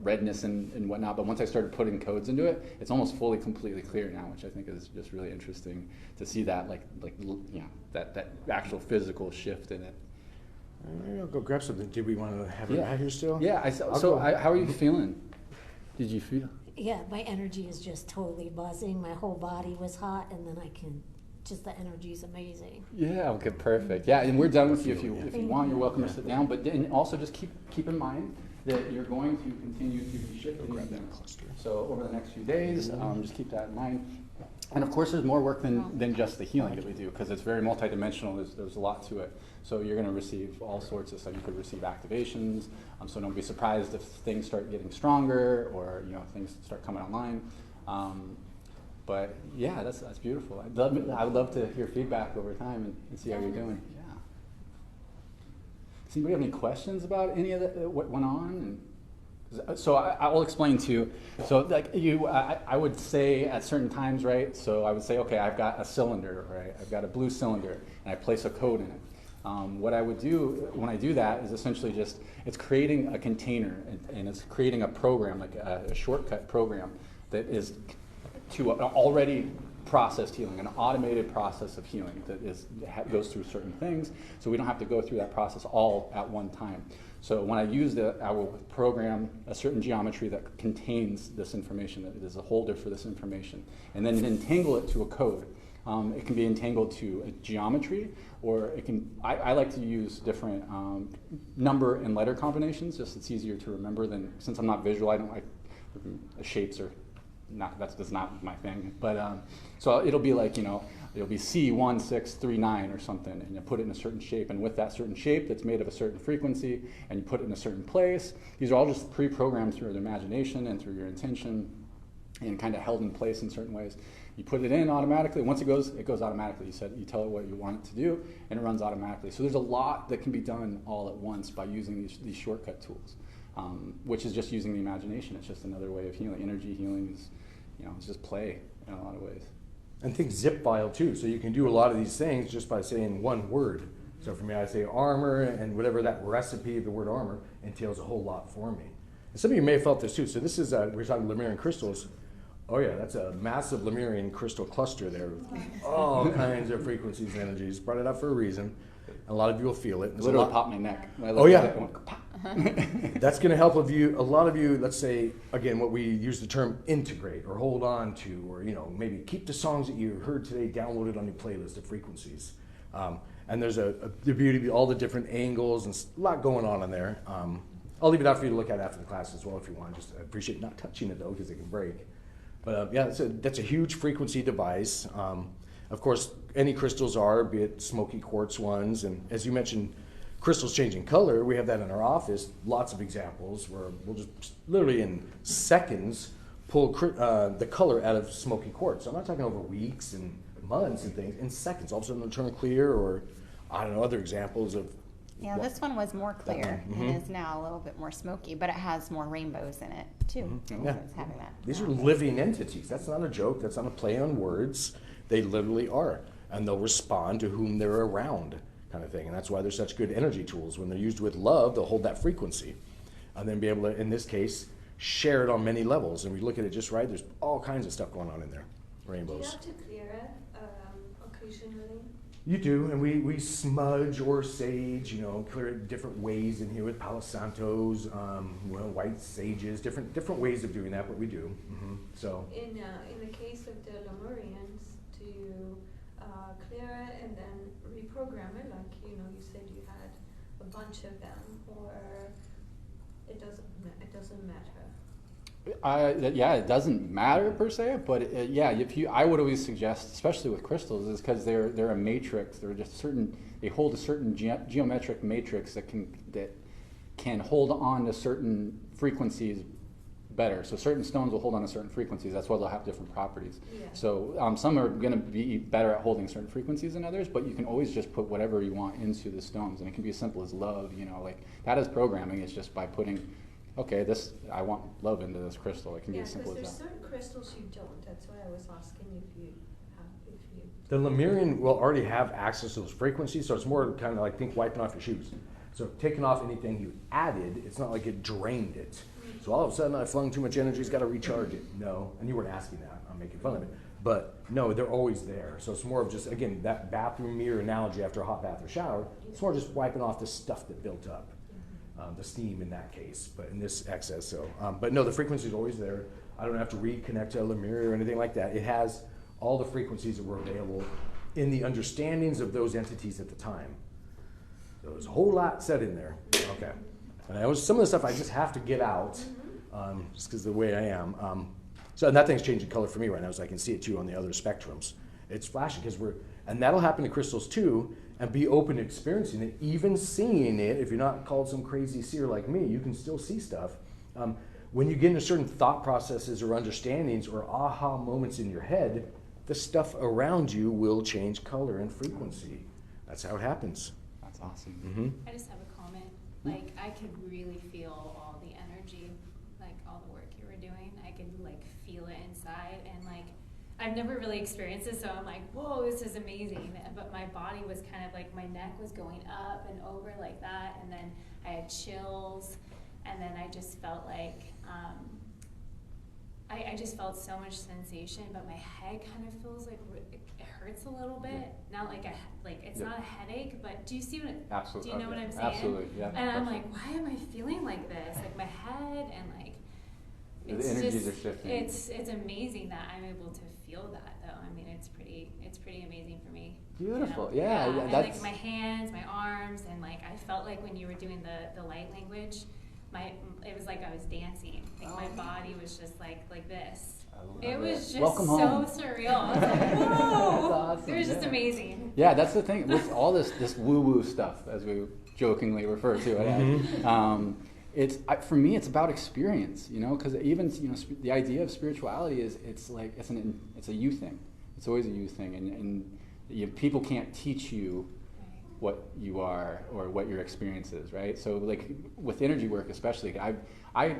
redness and whatnot. But once I started putting codes into it, it's almost fully completely clear now, which I think is just really interesting to see that that actual physical shift in it. Maybe I'll go grab something. Did we want to have it out here still? Yeah. How are you feeling? Did you feel? Yeah, my energy is just totally buzzing. My whole body was hot, and then the energy is amazing. Yeah, okay, perfect. Yeah, and we're done with you. If you want, you're welcome to sit down. But and also just keep in mind that you're going to continue to be shifting things. So over the next few days, just keep that in mind. And of course, there's more work than just the healing that we do, because it's very multidimensional. There's a lot to it. So you're going to receive all sorts of stuff. You could receive activations. So don't be surprised if things start getting stronger, or things start coming online. But yeah, that's beautiful. I would love to hear feedback over time and see how you're doing. Yeah. Does anybody have any questions about any of what went on? So I will explain to you. So like I would say at certain times, right? So I would say, okay, I've got a cylinder, right? I've got a blue cylinder, and I place a code in it. What I would do when I do that is essentially it's creating a container, and it's creating a program, like a shortcut program that is to an already processed healing, an automated process of healing that goes through certain things, so we don't have to go through that process all at one time. So when I use I will program a certain geometry that contains this information, that is a holder for this information, and then entangle it to a code. It can be entangled to a geometry, or it can. I like to use different number and letter combinations. Just it's easier to remember than, since I'm not visual. I don't like shapes or. That's not my thing, but so it'll be like it'll be C1639 or something, and you put it in a certain shape, and with that certain shape that's made of a certain frequency, and you put it in a certain place. These are all just pre-programmed through your imagination and through your intention, and kind of held in place in certain ways. You put it in automatically. Once it goes automatically. You tell it what you want it to do, and it runs automatically. So there's a lot that can be done all at once by using these shortcut tools, which is just using the imagination. It's just another way of healing. Energy healing is, it's just play in a lot of ways. And think zip file too. So you can do a lot of these things just by saying one word. So for me, I say armor, and whatever that recipe of the word armor entails a whole lot for me. And some of you may have felt this too. So this is, we're talking Lemurian crystals. Oh yeah, that's a massive Lemurian crystal cluster there with all kinds of frequencies and energies. Brought it up for a reason. A lot of you will feel it. Literally popped my neck. Oh yeah. That's going to help a lot of you, let's say, again, what we use the term integrate or hold on to, or maybe keep the songs that you heard today downloaded on your playlist of frequencies. And there's the beauty of all the different angles and a lot going on in there. I'll leave it out for you to look at after the class as well if you want. Just I appreciate not touching it though, because it can break. But yeah, that's a huge frequency device. Of course, any crystals are, be it smoky quartz ones, and as you mentioned, crystals changing color. We have that in our office. Lots of examples where we'll just literally in seconds pull the color out of smoky quartz. So I'm not talking over weeks and months and things. In seconds, all of a sudden it'll turn clear, or I don't know, other examples of. Yeah, this one was more clear and is now a little bit more smoky, but it has more rainbows in it too. Yeah. So it's having that. These are living entities. That's not a joke. That's not a play on words. They literally are. And they'll respond to whom they're around, kind of thing. And that's why they're such good energy tools. When they're used with love, they'll hold that frequency. And then be able to, in this case, share it on many levels. And we look at it just right, there's all kinds of stuff going on in there. Rainbows. Do you have to clear it occasionally? You do, and we smudge or sage, clear it different ways in here with Palo Santos, white sages, different ways of doing that, but we do. So in the case of the Lemurians, do you clear it and then reprogram it, like you said you had a bunch of them, or it doesn't matter? Yeah, it doesn't matter per se, but I would always suggest, especially with crystals, is because they're a matrix. They're just they hold a certain geometric matrix that can hold on to certain frequencies better. So certain stones will hold on to certain frequencies. That's why they'll have different properties. Yeah. So some are going to be better at holding certain frequencies than others, but you can always just put whatever you want into the stones, and it can be as simple as love. Like that is programming. It's just by putting. Okay, I want love into this crystal. It can be as simple as that. Yeah, because there's certain crystals you don't. That's why I was asking if you have. The Lemurian will already have access to those frequencies, so it's more kind of like think wiping off your shoes. So taking off anything you added, it's not like it drained it. So all of a sudden I flung too much energy, it's got to recharge it. No, and you weren't asking that. I'm making fun of it. But no, they're always there. So it's more of just, again, that bathroom mirror analogy after a hot bath or shower. It's more just wiping off the stuff that built up. The steam in that case, but in this excess, so. But no, the frequency is always there. I don't have to reconnect to a Lemuria or anything like that. It has all the frequencies that were available in the understandings of those entities at the time. So there's a whole lot said in there. Okay. And that was some of the stuff I just have to get out, just because of the way I am. So and that thing's changing color for me right now, so I can see it too on the other spectrums. It's flashing because and that'll happen to crystals too. And be open to experiencing it, even seeing it. If you're not called some crazy seer like me, you can still see stuff. When you get into certain thought processes or understandings or aha moments in your head, the stuff around you will change color and frequency. That's how it happens. That's awesome. I just have a comment. Like, I could really feel all the energy, like all the work you were doing. I could feel it inside, and I've never really experienced this, so I'm like, whoa, this is amazing. But my body was kind of my neck was going up and over like that, and then I had chills, and then I just felt I just felt so much sensation, but my head kind of feels like it hurts a little bit. Yeah. Not it's not a headache, but do you see what? Absolutely. Do you know what I'm saying? Absolutely, yeah. And I'm like, why am I feeling like this? My head and the energies are shifting. It's amazing that I'm able to feel that, though. I mean, it's pretty amazing for me. Beautiful, yeah. And that's my hands, my arms, and I felt like when you were doing the light language, it was like I was dancing. My body was just like this. It was just so surreal. I was like, whoa! Awesome. It was just amazing. Yeah, that's the thing with all this woo-woo stuff, as we jokingly refer to it. for me, it's about experience, you know, because even, you know, the idea of spirituality is it's a you thing. It's always a you thing, and people can't teach you what you are or what your experience is, right? So like with energy work especially, I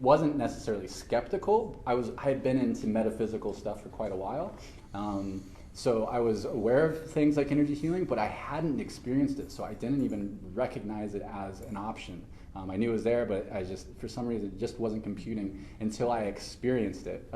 wasn't necessarily skeptical. I had been into metaphysical stuff for quite a while. So I was aware of things like energy healing, but I hadn't experienced it, so I didn't even recognize it as an option. I knew it was there, but I just, for some reason, it just wasn't computing until I experienced it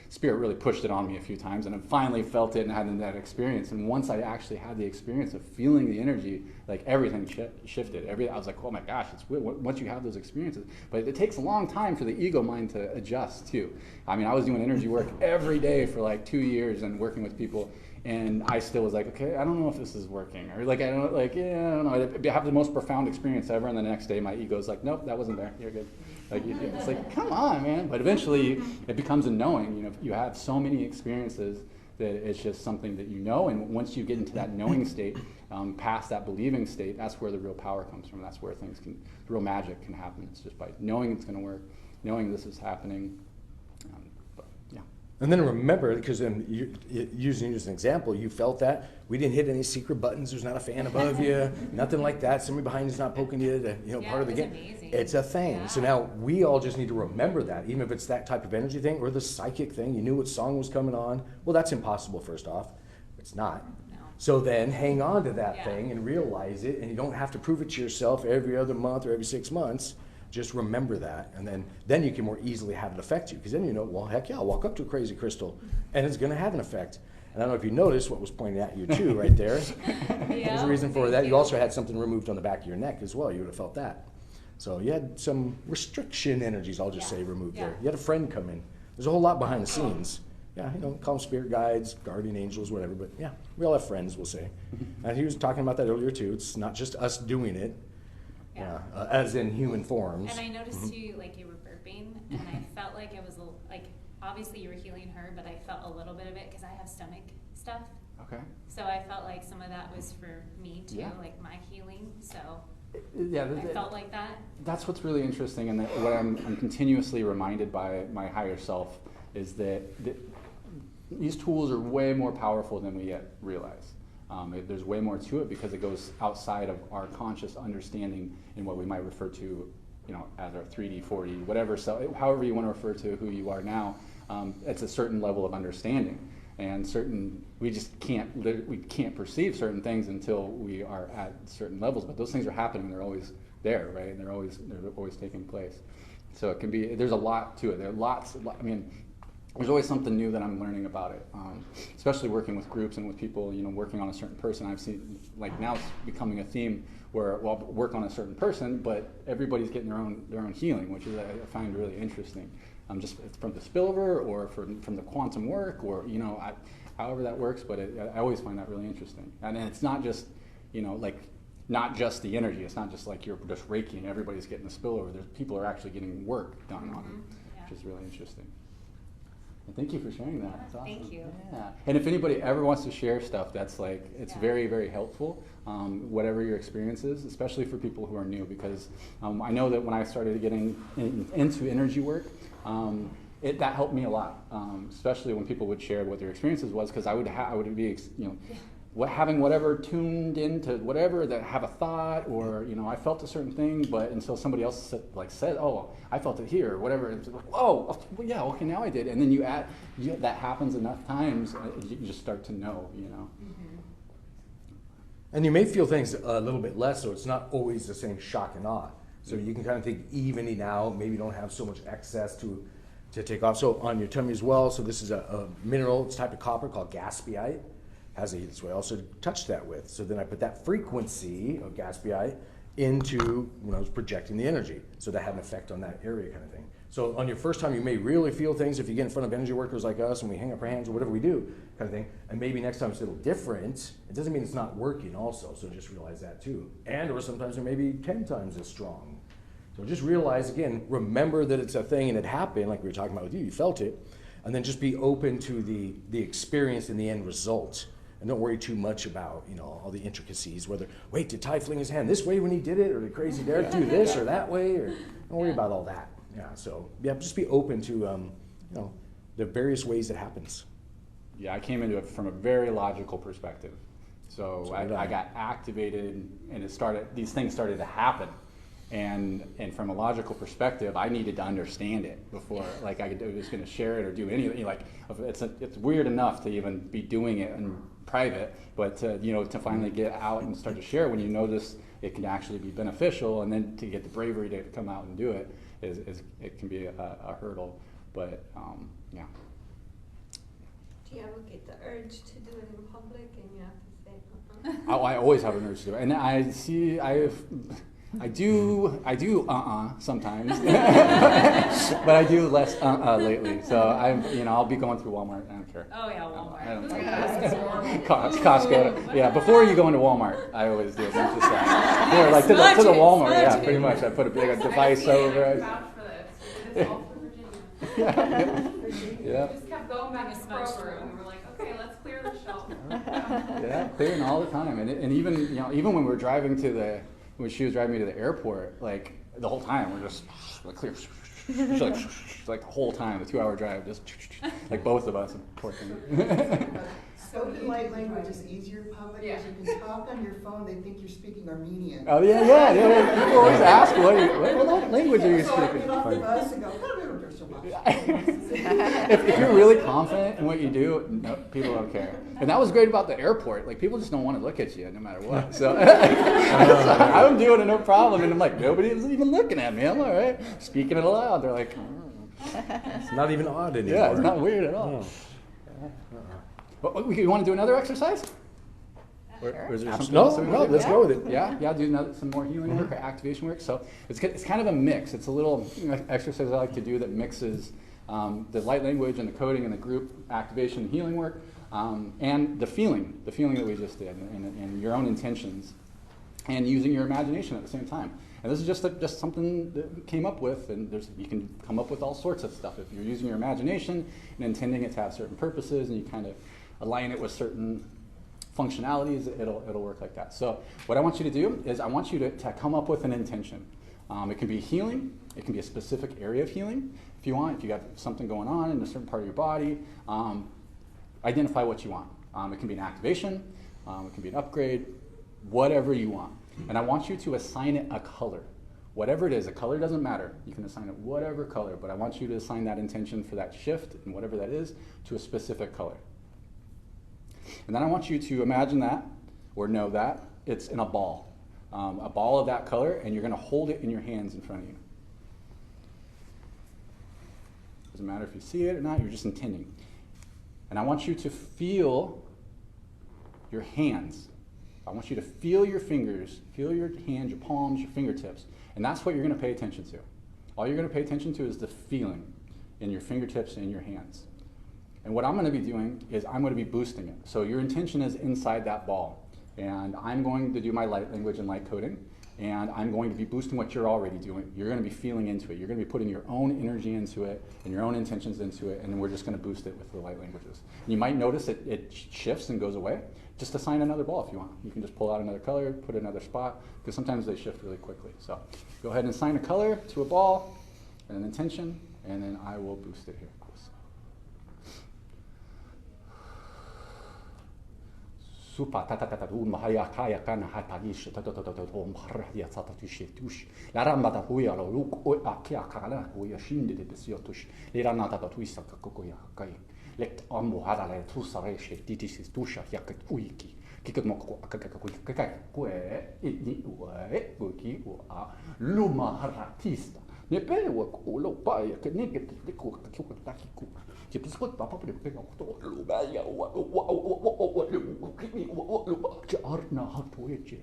Spirit really pushed it on me a few times, and I finally felt it and had that experience. And once I actually had the experience of feeling the energy, like everything shifted. I was like, oh my gosh, it's weird once you have those experiences. But it takes a long time for the ego mind to adjust too. I mean, I was doing energy work every day for like 2 years and working with people, and I still was like, okay, I don't know if this is working, or like I don't know. I have the most profound experience ever, and the next day my ego's like, nope, that wasn't there. You're good. Like it's like, come on, man. But eventually it becomes a knowing. You know, you have so many experiences that it's just something that you know, and once you get into that knowing state, past that believing state, that's where the real power comes from. That's where the real magic can happen. It's just by knowing it's going to work, knowing this is happening. And then remember, because using you as an example, you felt that. We didn't hit any secret buttons. There's not a fan above you, nothing like that. Somebody behind you's not poking you. Part of the game. Amazing. It's a thing. Yeah. So now we all just need to remember that, even if it's that type of energy thing or the psychic thing. You knew what song was coming on. Well, that's impossible, first off. It's not. No. So then hang on to that thing and realize it, and you don't have to prove it to yourself every other month or every 6 months. Just remember that, and then you can more easily have it affect you, because then you know, well, heck yeah, I'll walk up to a crazy crystal, and it's going to have an effect. And I don't know if you noticed what was pointed at you too, right there. There's a reason for that. You also had something removed on the back of your neck as well. You would have felt that. So you had some restriction energies, I'll just say, removed there. You had a friend come in. There's a whole lot behind the scenes. Yeah, call them spirit guides, guardian angels, whatever, but yeah, we all have friends, we'll say. And he was talking about that earlier too. It's not just us doing it. As in human forms. And I noticed too, like you were burping, and I felt like it was like obviously you were healing her, but I felt a little bit of it because I have stomach stuff. Okay. So I felt like some of that was for me too, like my healing. So I felt like that. That's what's really interesting, and what I'm continuously reminded by my higher self is that these tools are way more powerful than we yet realize. There's way more to it because it goes outside of our conscious understanding in what we might refer to, as our 3D, 4D, whatever. So, however you want to refer to who you are now, it's a certain level of understanding, and we just can't perceive certain things until we are at certain levels. But those things are happening; they're always there, right? And they're always taking place. So it can be. There's a lot to it. There's always something new that I'm learning about it, especially working with groups and with people, working on a certain person. I've seen, like now it's becoming a theme where I'll work on a certain person, but everybody's getting their own healing, which is I find really interesting. Just from the spillover or from the quantum work or, however that works, but I always find that really interesting. And it's not just, not just the energy. It's not just like you're just Reiki and everybody's getting the spillover. People are actually getting work done on them, which is really interesting. Thank you for sharing that. That's awesome. Thank you. Yeah. And if anybody ever wants to share stuff, that's it's very, very helpful, whatever your experience is, especially for people who are new, because I know that when I started getting into energy work, that helped me a lot, especially when people would share what their experiences was, because I would be, having whatever tuned into whatever that have a thought or I felt a certain thing, but until somebody else said, oh, I felt it here or whatever, it's like, oh yeah, okay, now I did. And then that happens enough times, you just start to know. And you may feel things a little bit less, so it's not always the same shock and awe. So you can kind of think evening out, maybe you don't have so much excess to take off. So on your tummy as well, so this is a mineral, it's a type of copper called gaspiite. Has a heat this way. I also touched that with. So then I put that frequency of gaspiite into when I was projecting the energy. So that had an effect on that area kind of thing. So on your first time, you may really feel things if you get in front of energy workers like us and we hang up our hands or whatever we do kind of thing. And maybe next time it's a little different. It doesn't mean it's not working also. So just realize that too. or sometimes it may be 10 times as strong. So just realize, again, remember that it's a thing and it happened like we were talking about with you. You felt it. And then just be open to the experience and the end result. And don't worry too much about, you know, all the intricacies, whether, wait, did Ty fling his hand this way when he did it? Or did Crazy Derek do this or that way? Or don't worry about all that. Yeah, so yeah, just be open to, you know, the various ways it happens. Yeah, I came into it from a very logical perspective. So I got activated and these things started to happen. And from a logical perspective, I needed to understand it before, like I was going to share it or do anything. Like it's weird enough to even be doing it in private, but to finally get out and start to share when you notice it can actually be beneficial, and then to get the bravery to come out and do it it can be a hurdle. But yeah. Do you ever get the urge to do it in public and you have to say, I always have an urge to do it, and I do sometimes, but I do less lately. So I'll be going through Walmart. I don't care. Oh yeah, Walmart. I don't Costco. Yeah, before you go into Walmart, I always do. It's just like to the Walmart. Yeah, pretty much. I put a big device over it. It's all for Virginia. Yeah. We just kept going back to Spillover, and we were like, okay, let's clear the shelf. Yeah, clearing all the time, and even when we were driving when she was driving me to the airport, like the whole time we're just like clear, like the whole time, the 2-hour drive, just like both of us. Spoken light language is easier in public because you can talk on your phone. They think you're speaking Armenian. Oh yeah. People always ask, what language are you So speaking? I get off the bus and go, if you're really confident in what you do, no, people don't care. And that was great about the airport. Like people just don't want to look at you no matter what. So I'm doing it no problem, and I'm like, nobody's even looking at me. I'm all right, speaking it aloud. They're like, it's not even odd anymore. Yeah, it's not weird at all. You want to do another exercise? Sure. Or is there something No, else that we want to do? let's go with it. Yeah, do some more healing work or activation work. So it's kind of a mix. It's a little exercise I like to do that mixes the light language and the coding and the group activation and healing work, and the feeling that we just did, and your own intentions, and using your imagination at the same time. And this is just something that we came up with, and you can come up with all sorts of stuff if you're using your imagination and intending it to have certain purposes, and you kind of align it with certain functionalities. It'll work like that. So what I want you to do is I want you to come up with an intention. It can be healing. It can be a specific area of healing. If you want, if you got something going on in a certain part of your body, identify what you want. It can be an activation. It can be an upgrade. Whatever you want. And I want you to assign it a color. Whatever it is, a color doesn't matter. You can assign it whatever color, but I want you to assign that intention for that shift, and whatever that is, to a specific color. And then I want you to imagine that, or know that, it's in a ball of that color, and you're going to hold it in your hands in front of you. Doesn't matter if you see it or not, you're just intending. And I want you to feel your hands. I want you to feel your fingers, feel your hands, your palms, your fingertips, and that's what you're going to pay attention to. All you're going to pay attention to is the feeling in your fingertips and your hands. And what I'm going to be doing is I'm going to be boosting it. So your intention is inside that ball. And I'm going to do my light language and light coding. And I'm going to be boosting what you're already doing. You're going to be feeling into it. You're going to be putting your own energy into it and your own intentions into it. And then we're just going to boost it with the light languages. And you might notice it shifts and goes away. Just assign another ball if you want. You can just pull out another color, put it in another spot, because sometimes they shift really quickly. So go ahead and assign a color to a ball and an intention, and then I will boost it here. Supa tata mahaya kaya kana hatagish tatatom harya tatatush la ramata huya lo luk o akia kana huya shinde de besiotush lirana tatatuisa kokoya kai lekt amu hadale tusare she ditis tusha yaket uiki kiket moko akakai kue ni ue uki o a luma haratista ne pe wo lo pa ya ke ne ke te ko taki ku je peux pas papa de pe ko to lo ba ya wa arna hatoje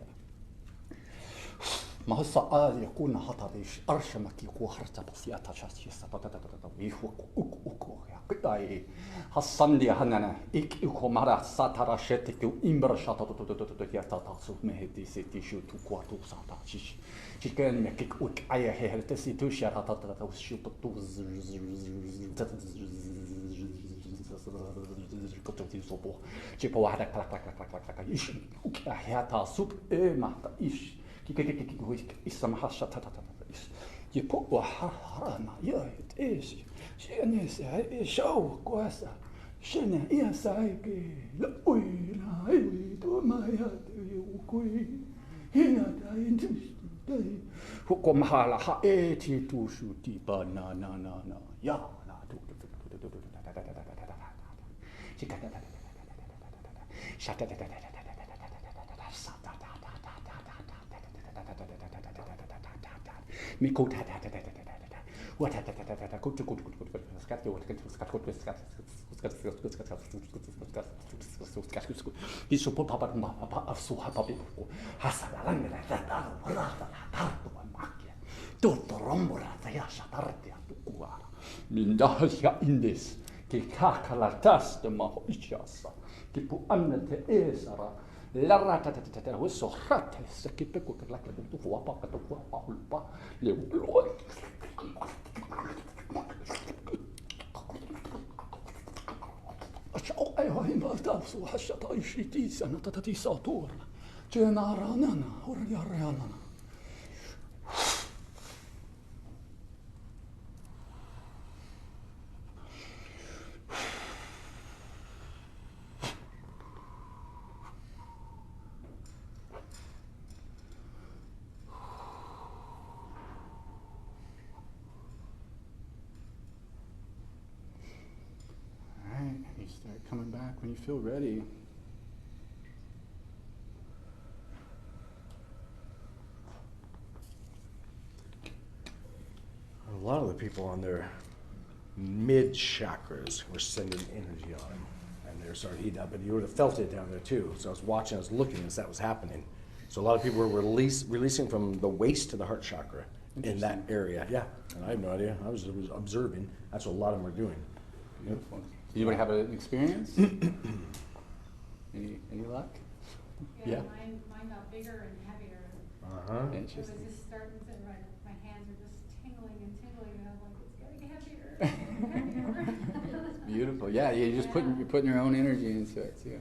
ما السؤال يكون هطريش أرشمك يكون خرجة بسيطة شاسية ستة ويفوق أكو يا قطعي حصندي هننا إكو مرة ساترا شتك إمبر شاطة يرتاصو مهدي ستي شو تقواتو ساتا شيش شكان مكيك أك أيه هرتسي توش يرتاصو شو تطوز Hukomahala haeti tusu tipa na ya na tu Mindahya indis, ke kakalatas de mahoishasa, ke pu annete esara, la ratatata, husso rates, ke peku like the wapa, the wapa, le blood. I imagine so hashata ishitis and tatati satur, Generanana, or Yarana. Coming back when you feel ready. A lot of the people on their mid chakras were sending energy on them, and they were starting to heat up, and you would have felt it down there too. So I was watching, I was looking as that was happening. So a lot of people were releasing from the waist to the heart chakra in that area. Yeah, and I have no idea. I was observing. That's what a lot of them were doing. Beautiful. Anybody have an experience? any luck? Yeah. Mine got bigger and heavier. Interesting. It was just starting to, my hands are just tingling, and I'm like, it's getting heavier. It's beautiful. Yeah, you're just you're putting your own energy into it too.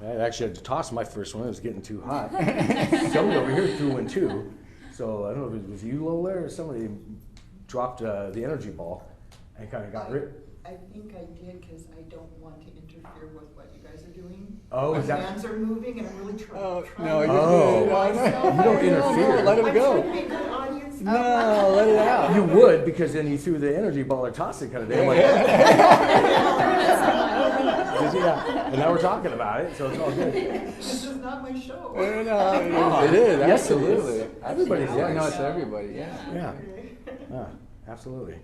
I actually had to toss my first one. It was getting too hot. Somebody over here threw one too. So I don't know if it was you, Lola, or somebody dropped the energy ball and kind of got rid. I think I did because I don't want to interfere with what you guys are doing. Oh, my is that? hands are moving and I'm really trying. No, you don't interfere. Let him go. I'm trying to be a good audience. No, let it out. You would, because then he threw the energy ball or tossed it kind of day. I'm like, yeah. And now we're talking about it, so it's all good. This is not my show. No, it is. Yes, Absolutely. it is. Everybody's Yeah, no, voice. it's everybody. Yeah. Yeah. Absolutely.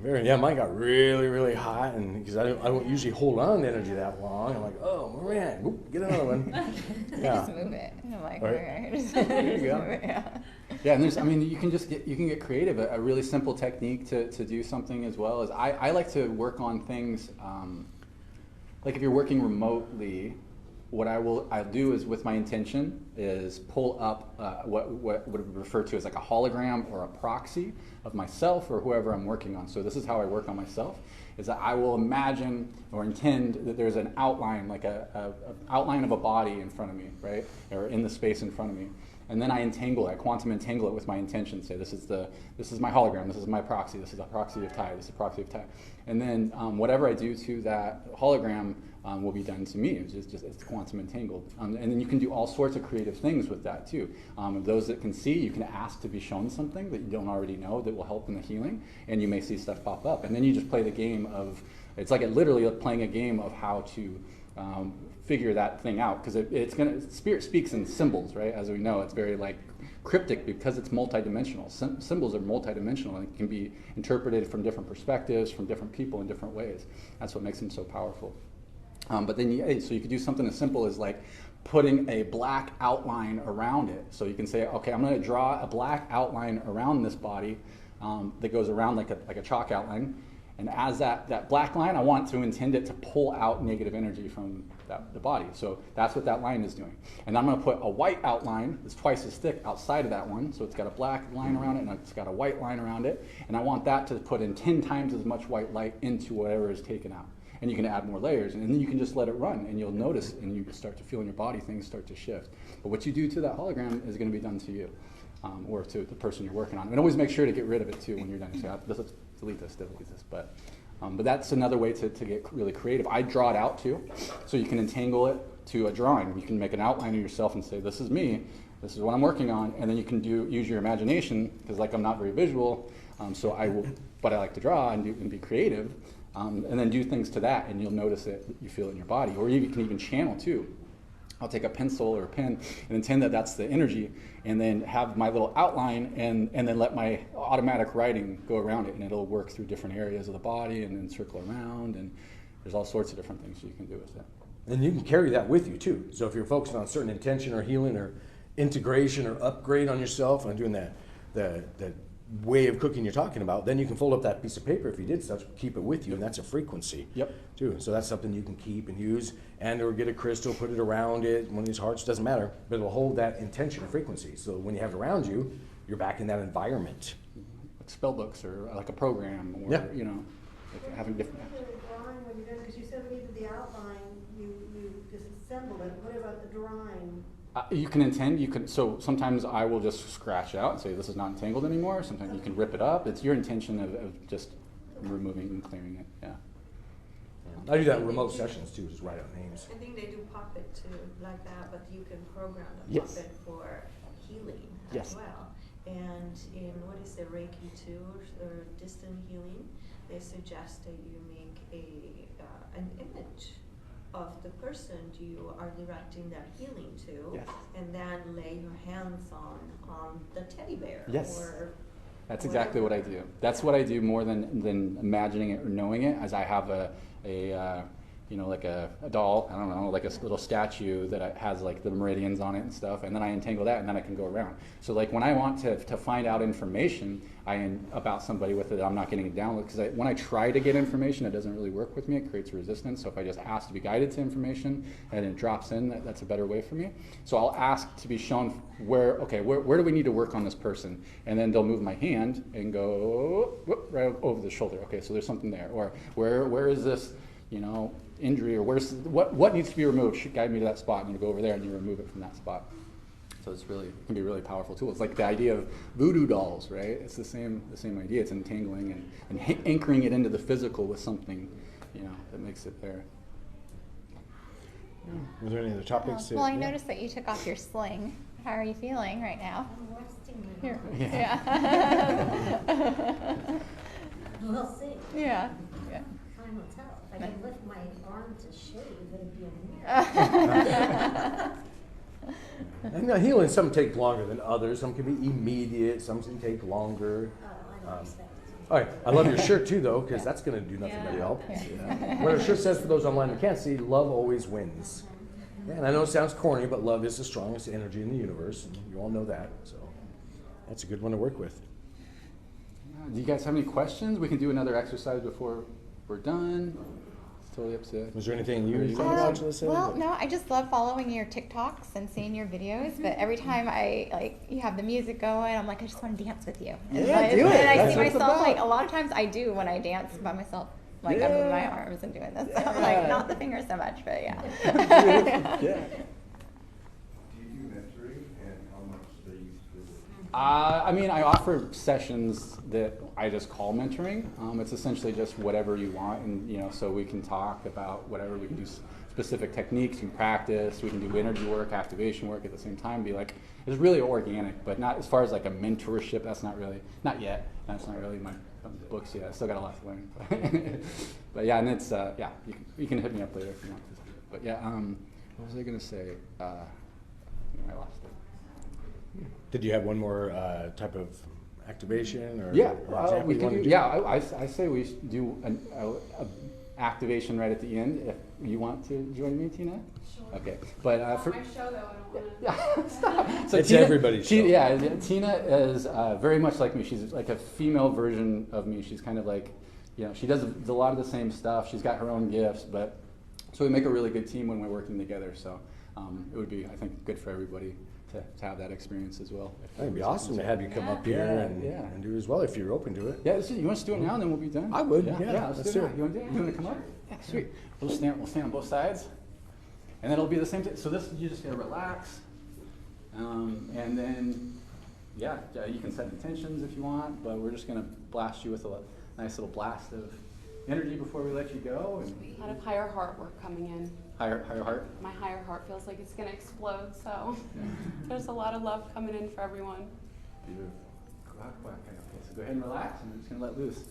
No, mine got really, really hot, and because I don't usually hold on to energy that long. I'm like, oh man, whoop, get another one. Yeah. Just move it. And I'm like, Right. okay, just There you move go. it, yeah. Yeah, and you can get creative. A really simple technique to do something as well is I like to work on things like if you're working remotely. What I'll do is with my intention is pull up what would refer to as like a hologram or a proxy of myself or whoever I'm working on. So this is how I work on myself, is that I will imagine or intend that there's an outline, like a outline of a body in front of me, right? Or in the space in front of me. And then I quantum entangle it with my intention. Say this is my hologram, this is my proxy, this is a proxy of Tai, this is a proxy of Tai. And then whatever I do to that hologram will be done to me. It's quantum entangled. And then you can do all sorts of creative things with that too. Those that can see, you can ask to be shown something that you don't already know that will help in the healing, and you may see stuff pop up. And then you just play the game of, it's like literally playing a game of how to figure that thing out, because spirit speaks in symbols, right? As we know, it's very like cryptic because it's multidimensional. Symbols are multidimensional and it can be interpreted from different perspectives, from different people in different ways. That's what makes them so powerful. But then, so you could do something as simple as like putting a black outline around it. So you can say, okay, I'm going to draw a black outline around this body that goes around like a chalk outline. And as that black line, I want to intend it to pull out negative energy from the body. So that's what that line is doing. And I'm going to put a white outline that's twice as thick outside of that one. So it's got a black line around it and it's got a white line around it. And I want that to put in 10 times as much white light into whatever is taken out. And you can add more layers, and then you can just let it run, and you'll notice, and you start to feel in your body, things start to shift. But what you do to that hologram is going to be done to you, or to the person you're working on. And always make sure to get rid of it too when you're done. You say, let's delete this. But that's another way to get really creative. I draw it out too, so you can entangle it to a drawing. You can make an outline of yourself and say, this is me, this is what I'm working on, and then you can use your imagination, because like I'm not very visual, but I like to draw and be creative. And then do things to that, and you'll notice it, you feel it in your body. Or you can even channel too. I'll take a pencil or a pen and intend that that's the energy, and then have my little outline, and then let my automatic writing go around it, and it'll work through different areas of the body and then circle around, and there's all sorts of different things you can do with it. And you can carry that with you too. So if you're focusing on certain intention or healing or integration or upgrade on yourself and doing the way of cooking you're talking about, then you can fold up that piece of paper if you did such, keep it with you, and that's a frequency too. So that's something you can keep and use, and or get a crystal, put it around it, one of these hearts, doesn't matter, but it'll hold that intention or frequency. So when you have it around you, you're back in that environment. Like spell books or like a program, or like having different. Drawing when you're done, because you said when you did the outline, you disassemble it. What about the drawing? You can intend, so sometimes I will just scratch out and say this is not entangled anymore. Sometimes you can rip it up. It's your intention of just removing and clearing it, yeah. I do that in remote sessions too, just write out names. I think they do puppet too, like that, but you can program the Yes. puppet for healing Yes. as well. And in what is the Reiki 2 or distant healing, they suggest that you make an image of the person you are directing that healing to, Yes. and then lay your hands on the teddy bear. Yes. Or that's exactly what I do. That's what I do more than imagining it or knowing it, as I have like a doll, I don't know, like a little statue that has like the meridians on it and stuff, and then I entangle that, and then I can go around. So like when I want to find out information about somebody with it, I'm not getting it down, because when I try to get information, it doesn't really work with me. It creates resistance. So if I just ask to be guided to information and it drops in, that's a better way for me. So I'll ask to be shown where do we need to work on this person, and then they'll move my hand and go right over the shoulder. Okay, so there's something there, or where is this, injury, or what needs to be removed? Guide me to that spot, and you go over there and you remove it from that spot. So it can be a really powerful tool. It's like the idea of voodoo dolls, right? It's the same idea. It's entangling and anchoring it into the physical with something, that makes it there. Was there any other topics? Well, I noticed that you took off your sling. How are you feeling right now? I'm resting Here. Yeah. We'll see. Yeah. Time will tell. If I can lift my arm to shave, it'd be a miracle. And healing, some take longer than others. Some can be immediate. Some can take longer. I don't expect it. All right, I love your shirt too, though, because that's going to do nothing but help. What our shirt says, for those online who can't see, love always wins. Yeah, and I know it sounds corny, but love is the strongest energy in the universe. And you all know that, so that's a good one to work with. Do you guys have any questions? We can do another exercise before we're done. It's totally up to. Was there anything you thought about, Julissa? Well, no, I just love following your TikToks and seeing your videos. But every time you have the music going, I'm like, I just want to dance with you. And Yeah, do it. And I That's see what it's myself about. a lot of times I do when I dance by myself. Like I move my arms and doing this. So I'm like, not the fingers so much, but yeah. Yeah. Do you do mentoring, and how much do you visit? I offer sessions that I just call mentoring. It's essentially just whatever you want, and so we can talk about whatever. We can do specific techniques, you can practice. We can do energy work, activation work at the same time. It's really organic, but not as far as like a mentorship. Not yet. That's not really my books yet. I still got a lot to learn. But yeah, and it's you can hit me up later if you want to. But yeah, what was I gonna say? I lost it. Did you have one more type of activation or Yeah, or example we you can wanted do. to Yeah, I say we should do an activation right at the end. If you want to join me, Tina. Sure. Okay, but For my show, though, I don't want to. yeah, stop. So It's Tina, everybody's show. Yeah, Tina is very much like me. She's like a female version of me. She's kind of like you know, she does a lot of the same stuff. She's got her own gifts, but so we make a really good team when we're working together. So it would be, I think, good for everybody to have that experience as well. It'd be awesome to have you come up here and do as well if you're open to it. Yeah, you want us to do it now, and then we'll be done. I would. Yeah, let's do it. You want to come up? Yeah, sweet. We'll stand on both sides, and then it'll be the same thing. So this, you just gotta relax, and then you can set intentions if you want, but we're just gonna blast you with a nice little blast of energy before we let you go. And a lot of higher heart work coming in. Higher heart? My higher heart feels like it's going to explode, so there's a lot of love coming in for everyone. Beautiful. Okay, so go ahead and relax, and we're just going to let loose.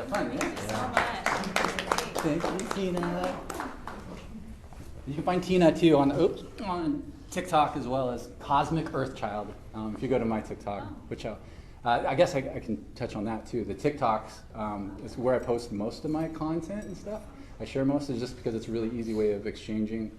fun, yeah? Thank you so much. Thank you, Tina. You can find Tina too on TikTok as well as Cosmic Earthchild. If you go to my TikTok, which I guess I can touch on that too. The TikToks is where I post most of my content and stuff. I share most of it just because it's a really easy way of exchanging,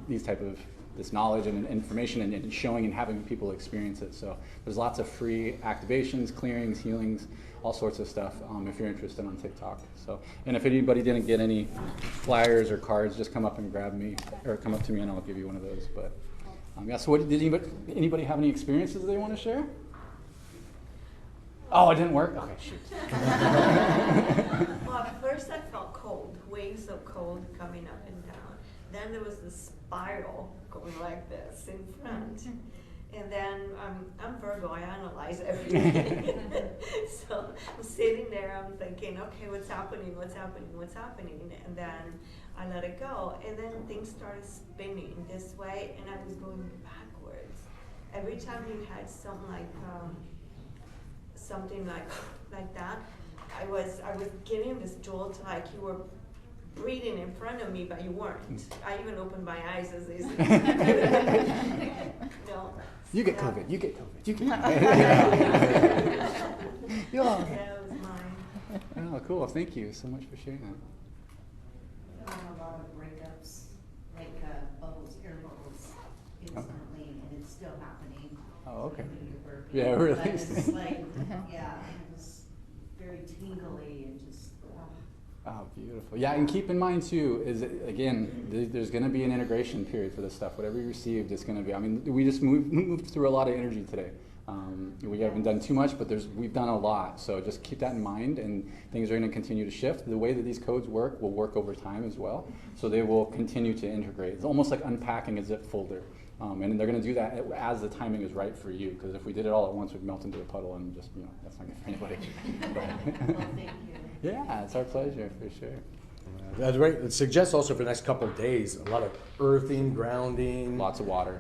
these type of this knowledge and information and showing and having people experience it. So there's lots of free activations, clearings, healings, all sorts of stuff if you're interested on TikTok. So, and if anybody didn't get any flyers or cards, just come up and grab me or come up to me and I'll give you one of those. But so what, did anybody have any experiences they want to share? Oh, it didn't work? Okay, shoot. Well, at first I felt cold, waves of cold coming up and down. Then there was this spiral going like this in front. And then I'm Virgo, I analyze everything. So I'm sitting there, I'm thinking, okay, what's happening? And then I let it go. And then things started spinning this way and I was going backwards. Every time you had something like that, I was getting this jolt like you were breathing in front of me, but you weren't. I even opened my eyes as they said. No. You get COVID. You get COVID. You get COVID. Yeah, that was mine. Oh, cool. Thank you so much for sharing that. A lot of breakups, like bubbles, air bubbles, instantly, and it's still happening. Oh, okay. Yeah, really. But it's like, yeah, it was very tingly and just. Oh, beautiful. Yeah, and keep in mind too, is again, there's going to be an integration period for this stuff. Whatever you received, it's going to be. I mean, we just moved through a lot of energy today. We haven't done too much, but we've done a lot. So just keep that in mind, and things are going to continue to shift. The way that these codes work will work over time as well. So they will continue to integrate. It's almost like unpacking a zip folder. And they're going to do that as the timing is right for you. Because if we did it all at once, we'd melt into a puddle, and just that's not good for anybody. Well, thank you. Yeah, it's our pleasure for sure. That's right. It suggests also for the next couple of days a lot of earthing, grounding, lots of water,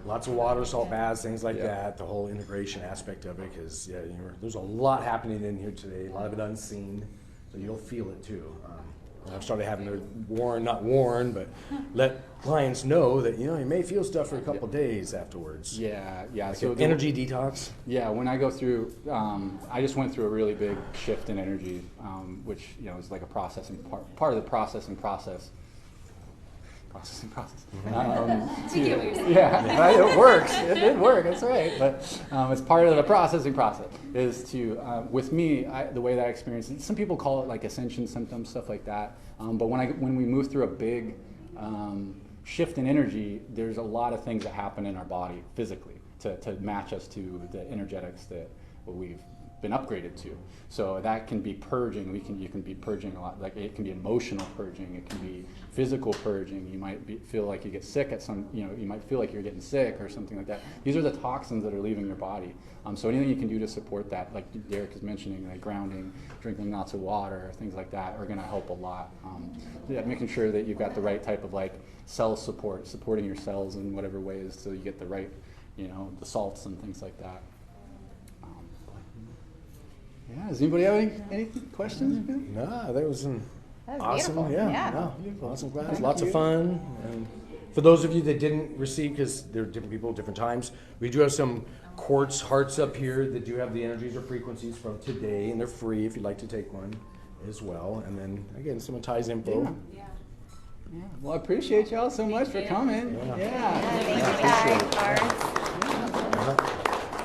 salt baths, things like that. The whole integration aspect of it, because there's a lot happening in here today. A lot of it unseen, so you'll feel it too. I've started having to not warn, but let clients know that you may feel stuff for a couple of days afterwards. Yeah. Like So energy detox. Yeah, when I go through, I just went through a really big shift in energy, which is like a processing part of the processing process. Yeah, it works. It did work. That's right. But it's part of the processing process. Is to with me, the way that I experience it. Some people call it like ascension symptoms, stuff like that. But when we move through a big shift in energy, there's a lot of things that happen in our body physically to match us to the energetics that we've been upgraded to. So that can be purging. You can be purging a lot. Like it can be emotional purging. It can be physical purging. You might feel like you get sick at some. You might feel like you're getting sick or something like that. These are the toxins that are leaving your body. So anything you can do to support that, like Derek is mentioning, like grounding, drinking lots of water, things like that, are going to help a lot. Making sure that you've got the right type of like cell support, supporting your cells in whatever ways, so you get the right, the salts and things like that. Yeah, does anybody have any questions? No, that was awesome. Beautiful. Yeah. Awesome class. Lots of fun. And for those of you that didn't receive, because there are different people at different times, we do have some quartz hearts up here that do have the energies or frequencies from today, and they're free if you'd like to take one as well. And then again, some of Ty's info. Yeah. Well, I appreciate y'all so much for coming. Thank you, Ty.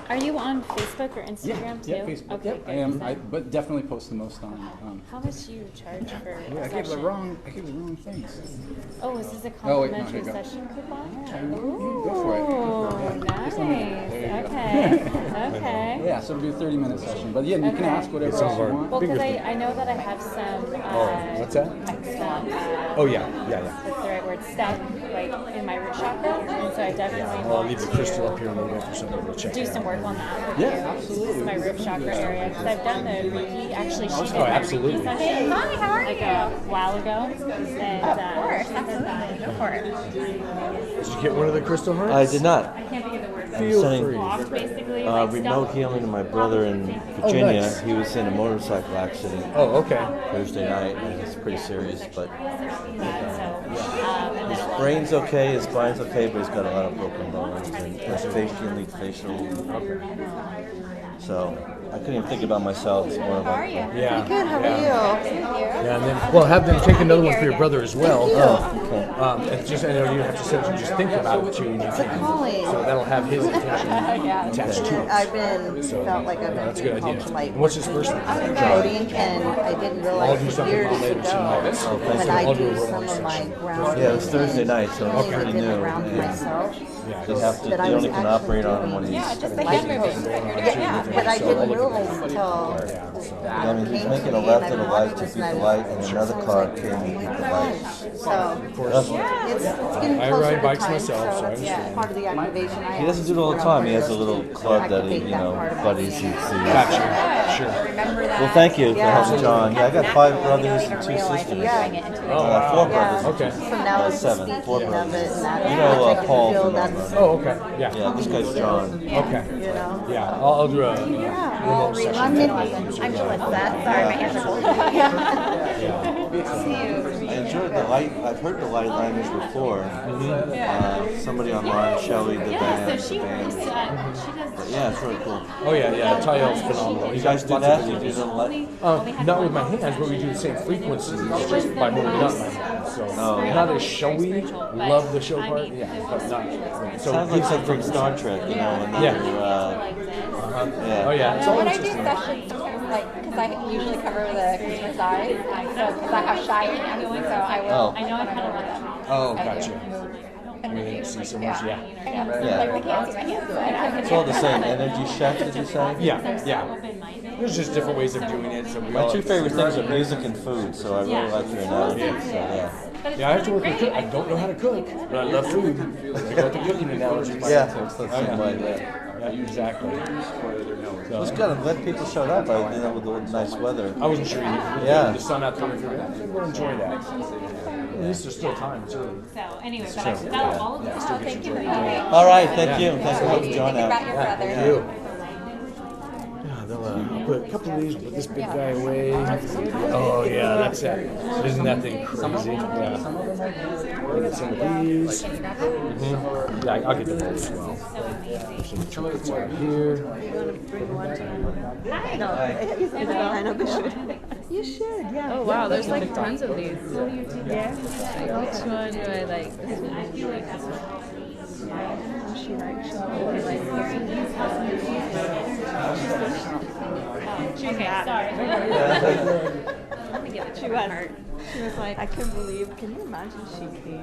Are you on Facebook or Instagram too? Yeah, Facebook. Okay, I am. But definitely post the most on. How much do you charge for I gave the wrong things. Oh, is this a here complimentary you go. session coupon? Yeah, go for it. Nice. Okay. Yeah, so we'll do a 30-minute session. But yeah, you can ask whatever else you want. Well, because I know that I have some. What's that? Some, What's the right word? Stuff like in my root chakra, and so I definitely I'll leave the crystal up here a little bit for somebody to check. Do some work on that. Yeah, absolutely. This is my root chakra area because I've done the Reiki. Actually, she did my absolutely. Reiki session. Hi, how are like you? a while ago. And, Of course, absolutely. Go for it. Did you get one of the crystal hearts? I did not. I can't think of the word. Feel sending basically, remote healing to my brother in Virginia. nice. He was in a motorcycle accident. Oh, okay. Thursday night, and it's pretty serious, but his brain's okay, his spine's okay, but he's got a lot of broken bones and his facial. So I couldn't even think about myself. It's more about Yeah. Pretty good. How are you? Yeah, and then have them take another one for your brother as well. Oh, okay. It's just I know you have to sit and just think about it too. And It's a calling. so that'll have his attention attached to it. Felt like I've been That's a good called idea. to my What's his first name? coding, and I didn't I'll realize do for something years later ago tonight. when I do some of my grounding. Yeah, it was Thursday night, so it's and pretty didn't new. ground And myself. they have to. that I They was only can actually operate on him when doing he's. Just the hand movements that you're doing. Yeah, but I didn't realize until I mean, he's making a left and a right to beat the light, and another car came and beat the light. So it's getting I closer ride to bikes time, myself, so I so that's understand. part of the activation I have. He doesn't do it all the time. He has a little club that he, buddies he sees. Gotcha. Sure. Well, thank you for helping John. Yeah, I got 5 brothers and 2 sisters. Yeah. 4 brothers. Okay. So now it's 7, 4 speaking of brothers. it, and that's You know I can Paul feel from that's, Oh, okay. Yeah. Yeah, this guy's John. Okay. you know. Yeah, I'll do a remote session. I'm Julissa. Sorry, my hands are cold. I enjoyed the light. I've heard the light language before. Somebody online, Shelly, the band. But yeah, it's really cool. Oh yeah, Tyel's phenomenal. You guys do that? You do the light? Not with my hands, but we do the same frequencies, just by moving up my hands. So not as showy. Love the show part. Yeah, but not. So Sounds like something from Star Trek, you know? When Yeah. Yeah. Oh yeah. It's all When I do interesting. sessions, sometimes like, because I usually cover the customer's eyes, so because I have shy hands, so I will. Oh. I know I cover them. Oh, I do gotcha. move We didn't see so much. Yeah. Like I can't see my hands, but I It's all the same. Energy chef, did you say? Yeah. There's just different ways of doing it. So My 2 favorite things are music and food, so I really like your analogy. So yeah. Yeah, I have to work with cook. I don't know how to cook, but I love food. I got the cooking analogy. Yeah, that's the same way. Yeah, exactly. It's kind of glad people showed up. With the nice weather. I wasn't sure you. Yeah. The sun out coming through. We'll enjoy that. At least there's still time. It's early. So anyway, It's but true. I forgot all of Yeah, this. still get your joy. All right, thank you. Thanks for helping John out. about your brother. Thank you. I'll put a couple of these, put this big guy away. Oh yeah, that's it. Isn't that thing crazy? Yeah. Look at some of these. Yeah, I'll get the bowl as well. Some chocolates right here. You should, yeah. Oh wow, there's like tons of these. Yeah. Which one do I like? Okay, sorry. She was like, I couldn't believe, can you imagine she came?